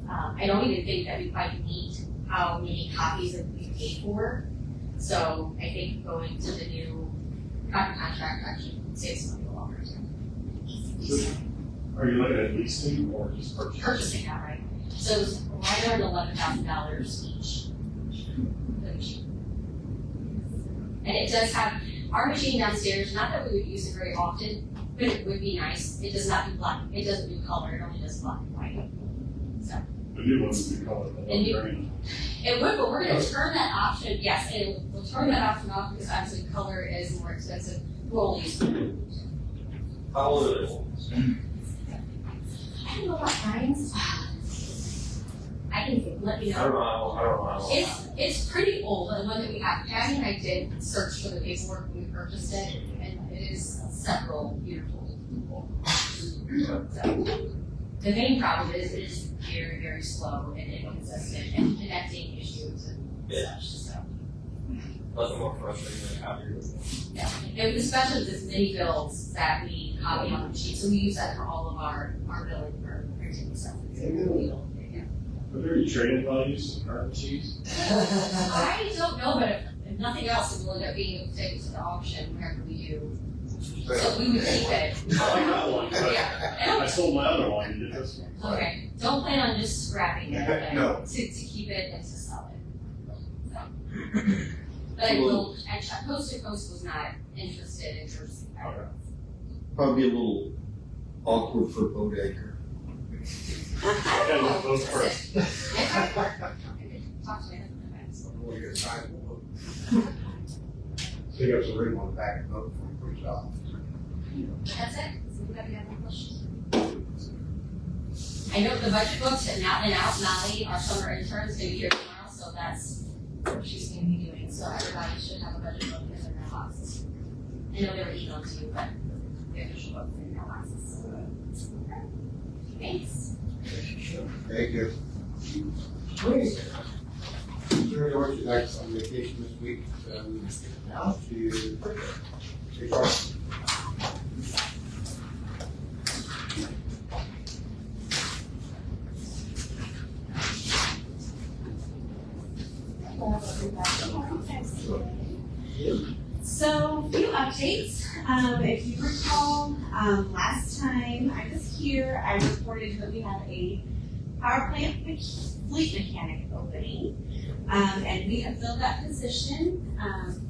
I don't even think that we quite meet how many copies that we pay for. So I think going to the new copy contract actually saves money a longer term. Are you looking at leasing or just purchasing? Purchasing outright. So it was right around $11,000 each. The machine. And it does have our machine downstairs, not that we would use it very often, but it would be nice. It does not do black, it doesn't do color, it only does black and white. So. The new ones would be colored, The new- green. It would, but we're gonna turn that option, yes, and we'll turn that option off because obviously color is more expensive. We'll only use blue. How old are they? I don't know what kinds. I can let you I don't know. know, I don't know. It's pretty old, the one that we have. Patty and I did search for the paperwork when we purchased it, and it is several years old. So, the main problem is it is very, very slow and inconsistent and connecting issues and such, so. Nothing more frustrating than happy with Yeah, and especially with this mini bills that we copy on the machine, so we use that for all of our billing for printing and stuff. It's really old, yeah. Are there any trade-in values in current machines? I don't know, but if nothing else, it will end up being able to take it to the auction whenever we do. So we would keep it. I like that one, but Yeah. I sold my other one and did this one. Okay, don't plan on just scrapping it, but No. to keep it and to sell it. So. But I will, Coast to Coast was not interested in terms of. Probably a little awkward for Bodaker. Yeah, we'll vote first. Talk to me about it. We'll get a sizable vote. Pick up some room on the back of the boat before you push it off. That's it. Does anybody have any questions? I know the budget books and out, Molly, our summer intern, is gonna be here tomorrow, so that's what she's gonna be doing. So everybody should have a budget book in their mailboxes. I know they were emailed to you, but the official book in their mailboxes. Okay. Thanks. Thank you. Please. Sir, George is actually on vacation this week, now to HR. So, a few updates. If you recall, last time I was here, I reported that we had a power plant fleet mechanic opening. And we have filled that position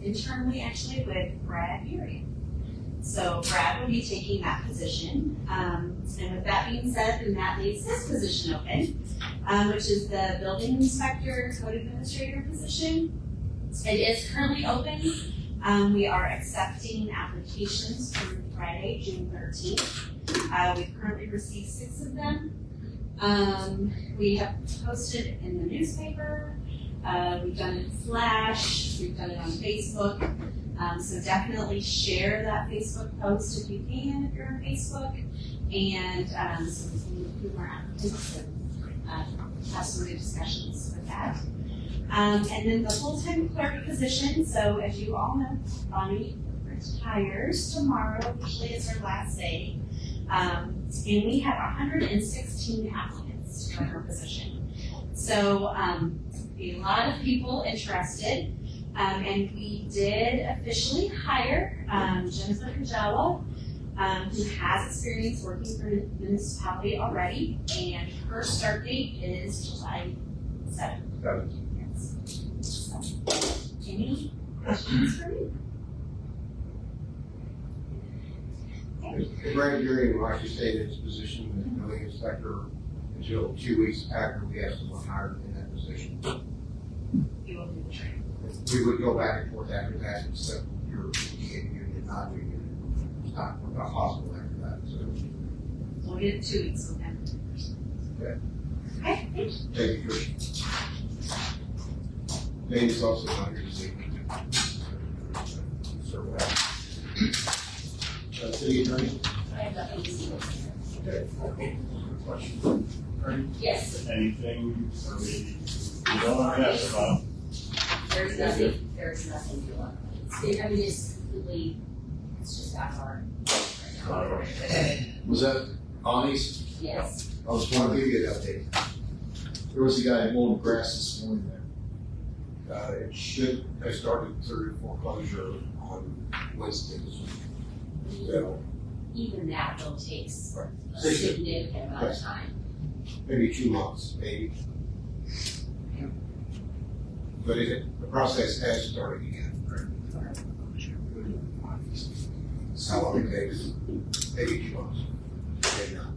internally, actually, with Brad Urian. So Brad will be taking that position. And with that being said, then that leaves this position open, which is the building inspector code administrator position. It is currently open. We are accepting applications through Friday, June 13th. We've currently received 6 of them. We have posted it in the newspaper. We've done it in Flash. We've done it on Facebook. So definitely share that Facebook post if you can, if you're on Facebook. And so we can improve our applicants and have some good discussions with that. And then the full-time clerk position, so as you all know, Bonnie retires tomorrow, usually it's her last day. And we have 116 applicants for her position. So a lot of people interested. And we did officially hire Jennifer Kajawa, who has experience working for the municipality already, and her start date is July 7th. Yes. So, any questions for me? Brad Urian will actually stay in his position as building inspector until 2 weeks after we ask him to hire in that position. You will do the training. we would go back and forth after that, except you're union, not union. It's not possible after that, so. We'll get 2 weeks, okay? Okay. Okay, thank you. Thank you, Chris. Dane's also not here this evening. So, city attorney? I have nothing to see. Okay. Question. Yes, Anything, or maybe you don't want to ask about? there's nothing to learn. I mean, it's completely, it's just out of our, Was that Bonnie's? yes. I was I'll wondering, give you an update. there was a guy mowing grass this morning there. It should have started through foreclosure on Wednesday. So, Even that though takes a 6 significant amount of time. maybe 2 months, maybe. But the process has started again. How long it takes, maybe 2 months, maybe not.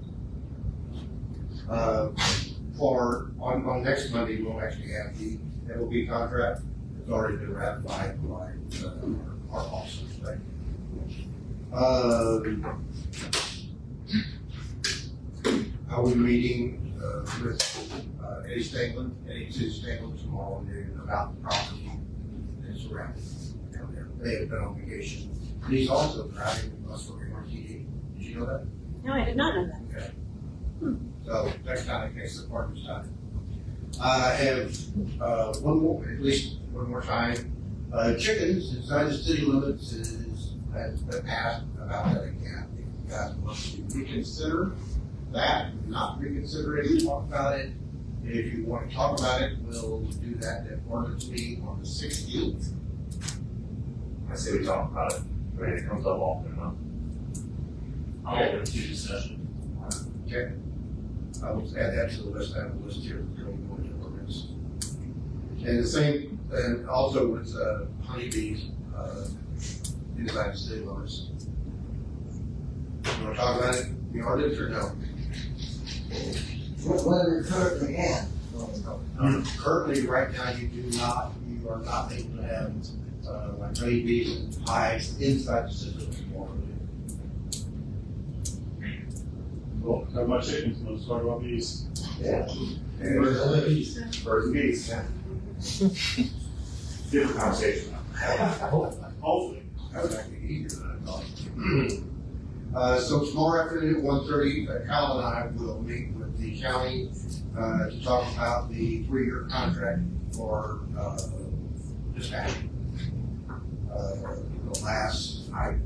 For, on next Monday, we'll actually have the LOB contract. It's already been ratified by our officers, right? I will be meeting with Eddie Stanglin, City Stanglin tomorrow noon about the property that's surrounding down there. They have been on vacation. And he's also driving the bus for MRTD. Did you know that? No, I did not know that. Okay. So next time, in case the partner's done. I have one more, at least one more time. Chickens inside the city limits has been asked about that again. If you guys want to reconsider that, not reconsider it, talk about it. If you want to talk about it, we'll do that at ordinance meeting on the 16th. I say we talk about it, when it comes up often enough. I'll open to discussion. Okay. I will add that to the list. I have a list here going on to ordinance. And the same, and also with honeybees inside the city limits. You want to talk about it, the ordinance, or no? What do we currently have? Currently, right now, you are not able to have like honeybees and hives inside the city limits anymore. Well, talk about chickens, let's talk about bees. Yeah. Birds and bees. Birds and bees, yeah. Different conversation. Hopefully. That would actually be easier than I thought. So tomorrow afternoon at 1:30, Kyle and I will meet with the county to talk about the 3-year contract for dispatching.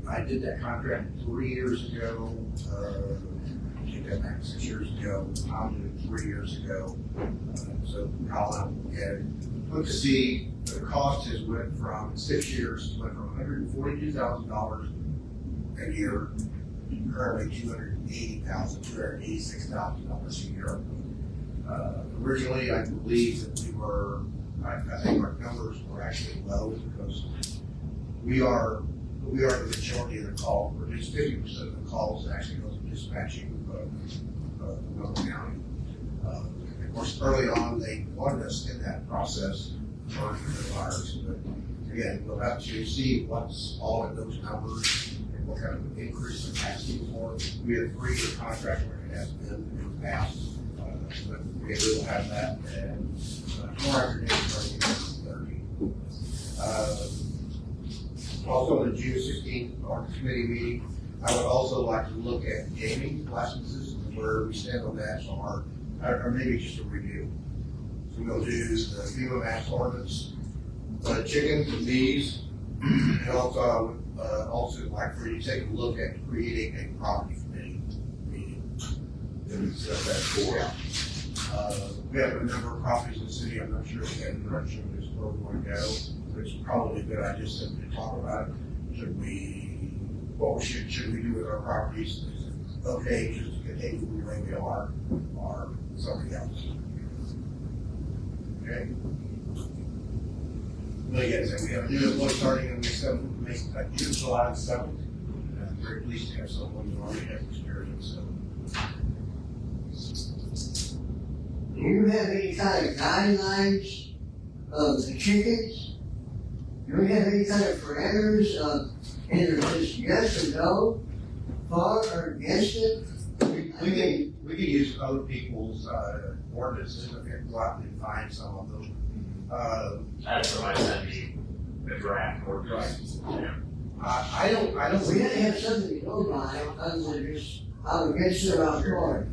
I did that contract 3 years ago. I did that back 6 years ago. I'll do it 3 years ago. So Kyle and I will get it. Look to see the cost has went from 6 years, went from $142,000 a year, currently $286,000 a year. Originally, I believe that I think our numbers were actually low because we are the majority of the calls, or at least 50% of the calls actually goes to dispatching Monroe County. Of course, early on, they wanted us in that process for the virus, but again, we'll have to see what's all in those numbers and what kind of increase they're asking for. We had a 3-year contract where it has been in the past, but we will have that, and tomorrow afternoon, starting at 30. Also, on the June 16th, our committee meeting, I would also like to look at gaming licenses and where we stand on that, so or maybe just a review. So we'll do the FEMA mass ordinance, chickens and bees, and also like for you to take a look at creating a property committee meeting. Then we set that for. We have a number of properties in the city. I'm not sure if we have the direction of this where we want to go. But it's probably a good idea simply to talk about it. Should we do with our properties? Is it okay just to continue who we really are, or something else? Okay. Well, again, we have a new employee starting in July the 7th. I'm very pleased to have someone who already has experience. Do you have any kind of guidelines of the chickens? Do we have any kind of parameters, either just yes or no, for or against it? We can use other people's, ordinances, if you go out and find some of them. That's what I said, the draft ordinance. Yeah. I don't. We had to have something to go by, other than just, I'm against it, I'm for it.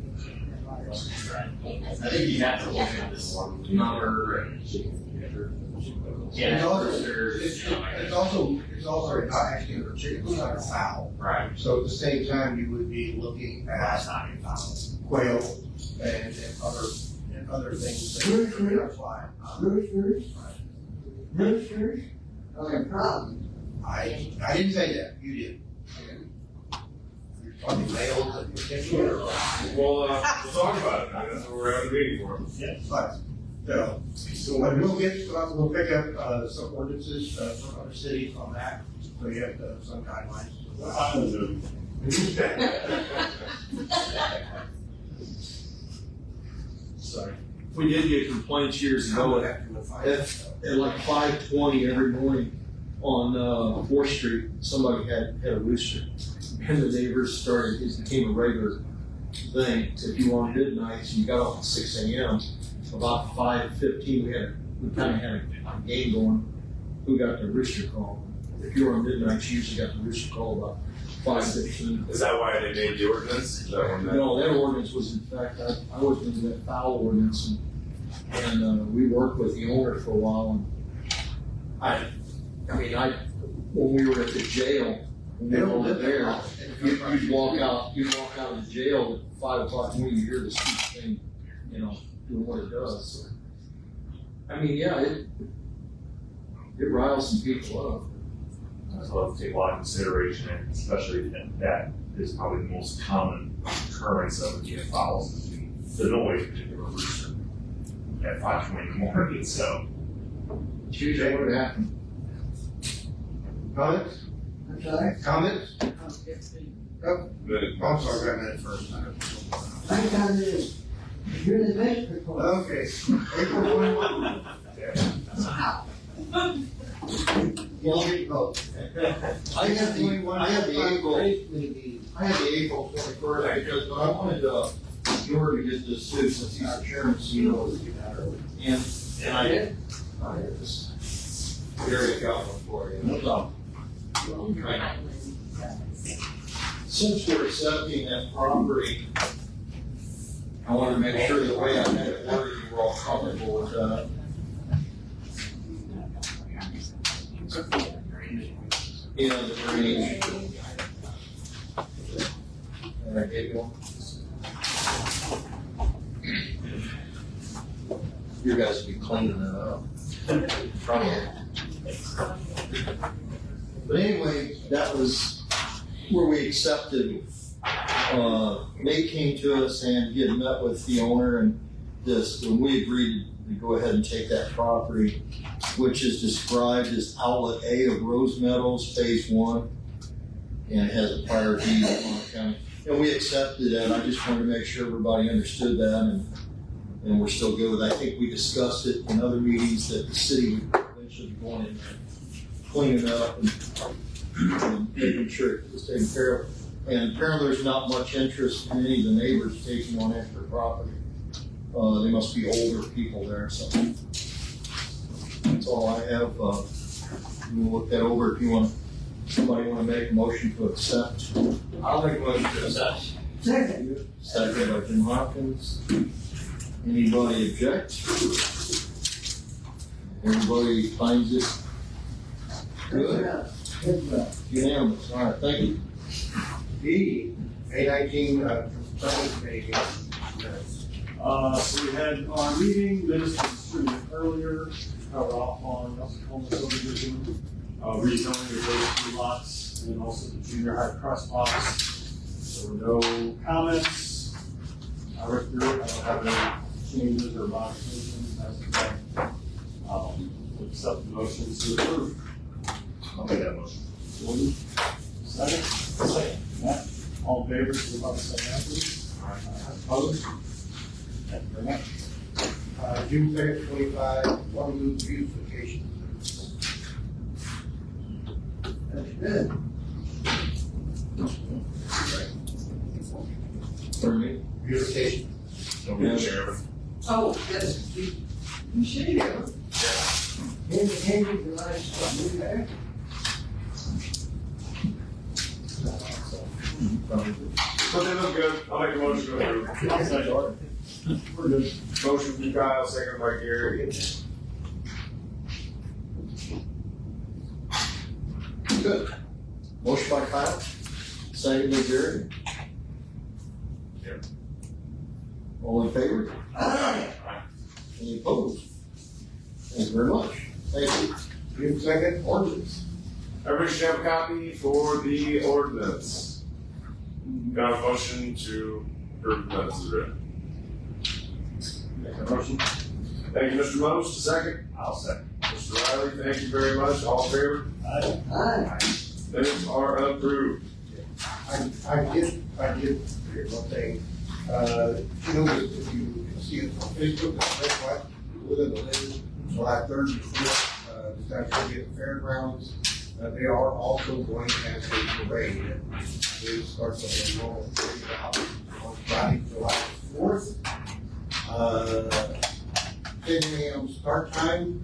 I think you have to look at this number and. Yeah, It's also not actually a chicken, it's like a fowl. Right. So at the same time, you would be looking at quail and other things that are flying. Roosters? Okay, problem. I didn't say that, you did. You're talking males and particular. Well, we'll talk about it, that's what we're having a meeting for. Yes. But, so when we'll pick up, some ordinances, from other cities on that, so you have, some guidelines. Sorry. We did get complaints years ago at like 5:20 every morning on 4th Street, somebody had a rooster. And the neighbors started, it became a regular thing. If you were on midnight, so you got off at 6 a.m., about 5:15, we kind of had a game going. Who got the rooster call? If you were on midnight, you usually got the rooster call about 5:15. Is that why they made the ordinance? Is that when that? No, that ordinance was, in fact, I was into that foul ordinance, and we worked with the owner for a while, and when we were at the jail, when we were over there, you'd walk out of the jail at 5 o'clock when you hear the stupid thing, doing what it does. So, it riles some people up. So let's take a lot of consideration, and especially that is probably the most common occurrence of the fowls, is the noise, particular rooster at 5:20 in the morning, so. Tuesday, what happened? Comments? I'm sorry? Comments? Oh, Minute. I'm sorry, I meant it first. My comment is, you're the next proposal. Okay, April 21. You'll get vote. I have the April 21st, because I wanted George to get this too, since he's the chairman, so you know. And I did. I had this. Gary got one for you. No problem. Since we're accepting that property, I wanted to make sure the way I had it worded, you were all comfortable with that. And the drainage. And I gave you one. You guys will be cleaning that up. But anyway, that was where we accepted. Nate came to us and he had met with the owner, and when we agreed to go ahead and take that property, which is described as Outlet A of Rose Meadows, Phase 1, and it has a prior deed in Orange County. And we accepted that. I just wanted to make sure everybody understood that, and we're still good with it. I think we discussed it in other meetings that the city would eventually be going in there, cleaning up and making sure it was taken care of. And apparently there's not much interest in any of the neighbors taking on extra property. They must be older people there, so. That's all I have. We'll look that over if somebody want to make a motion to accept. I'll make a motion to accept. Second. Second by Jim Hopkins. Anybody object? Everybody finds it good? Unanimous. All right, thank you. D, A19, committee. So we had our meeting, minutes was distributed earlier, covered off on Oklahoma subdivision, rezoning of those 2 lots, and also the junior high cross lots. There were no comments. I read through it, I don't have any changes or modifications as of that. Accept the motions to approve. I'll make that motion. Jordan, second? Second. Matt, all in favor, signify by saying aye, please. Opposed? Thank you very much. June 2nd, 25, Waterloo beautification. Good. For me. Beautification. Okay, Chairman. Oh, yes, you should have. Indicated the last one there. But they look good. I'll make a motion to approve. We're good. Motion from Kyle, second by Gary. Good. Motion by Kyle, second by Gary. Yep. All in favor? Aye. Any opposed? Thank you very much. Thank you. June second, ordinance. Everybody should have a copy for the ordinance. Got a motion to approve the minutes as written. Make a motion. Thank you, Mr. Most, second. I'll second. Mr. Riley, thank you very much. All in favor? Aye. Minutes are approved. I did forget one thing. You know, if you can see it on Facebook, it's right, within the news, July 3rd and 4th, this actually at the fairgrounds. They are also going to have a parade. It starts at a normal 3 hours on Friday, July 4th. 10 a.m. start time.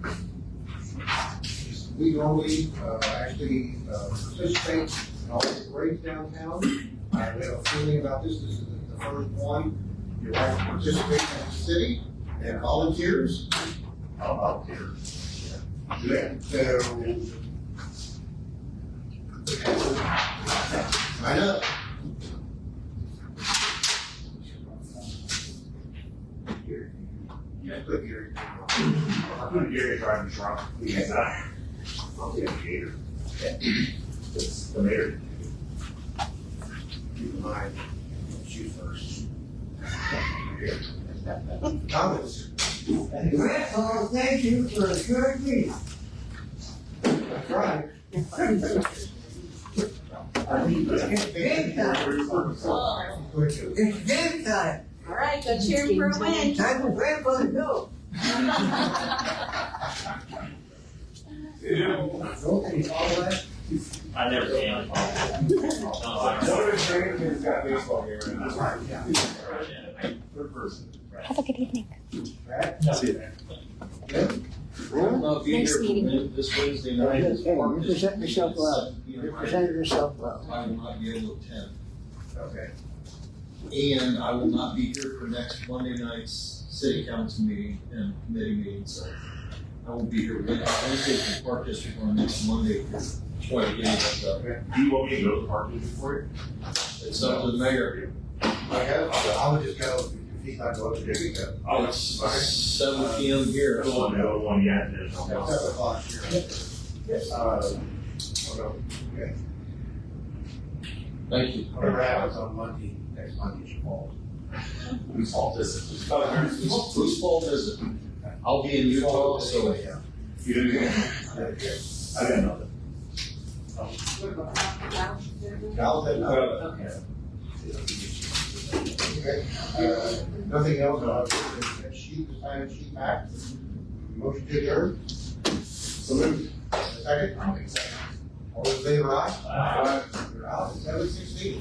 We normally actually participate in all the parades downtown. We have a feeling about this. This is the first one. You're right to participate in the city and volunteers. I'll volunteer. Good. So, sign up. Yeah, put Gary. I'm gonna Gary driving the truck. Yeah. I'll take a gator. It's the mayor. Keep in mind, shoot first. Comments? Grandpa, thank you for a good meeting. That's right. It's game time. It's game time. All right, go cheer for a win. Time for Grandpa to go. I never can. One of the training kids got a baseball game right now. Right, yeah. Good person. Have a good evening. See you. I will not be Nice here meeting this Wednesday night. You present yourself well. You presented yourself well. I will not be able to attend. Okay. And I will not be here for next Monday night's city council meeting and committee meeting, so I will be here Wednesday for Park District on next Monday for trying to get it stuff. Do you want me to go to the park meeting for you? It's up to the mayor. I would just go, if he's not going to do it, go. Oh, It's 7 p.m. here. I don't want to go to one yet, there's no At 7 o'clock here. Okay. Thank you. Whatever happens on Monday, next Monday's your fault. Whose fault is it? Whose fault is it? I'll be in Utah, so. Yeah. You didn't get it? I didn't know that. Cal said no. Okay. Okay. Nothing else, that sheet, the sign sheet back. Motion to adjourn. So moved. Second? All in favor, aye? Aye. You're out, 7:16.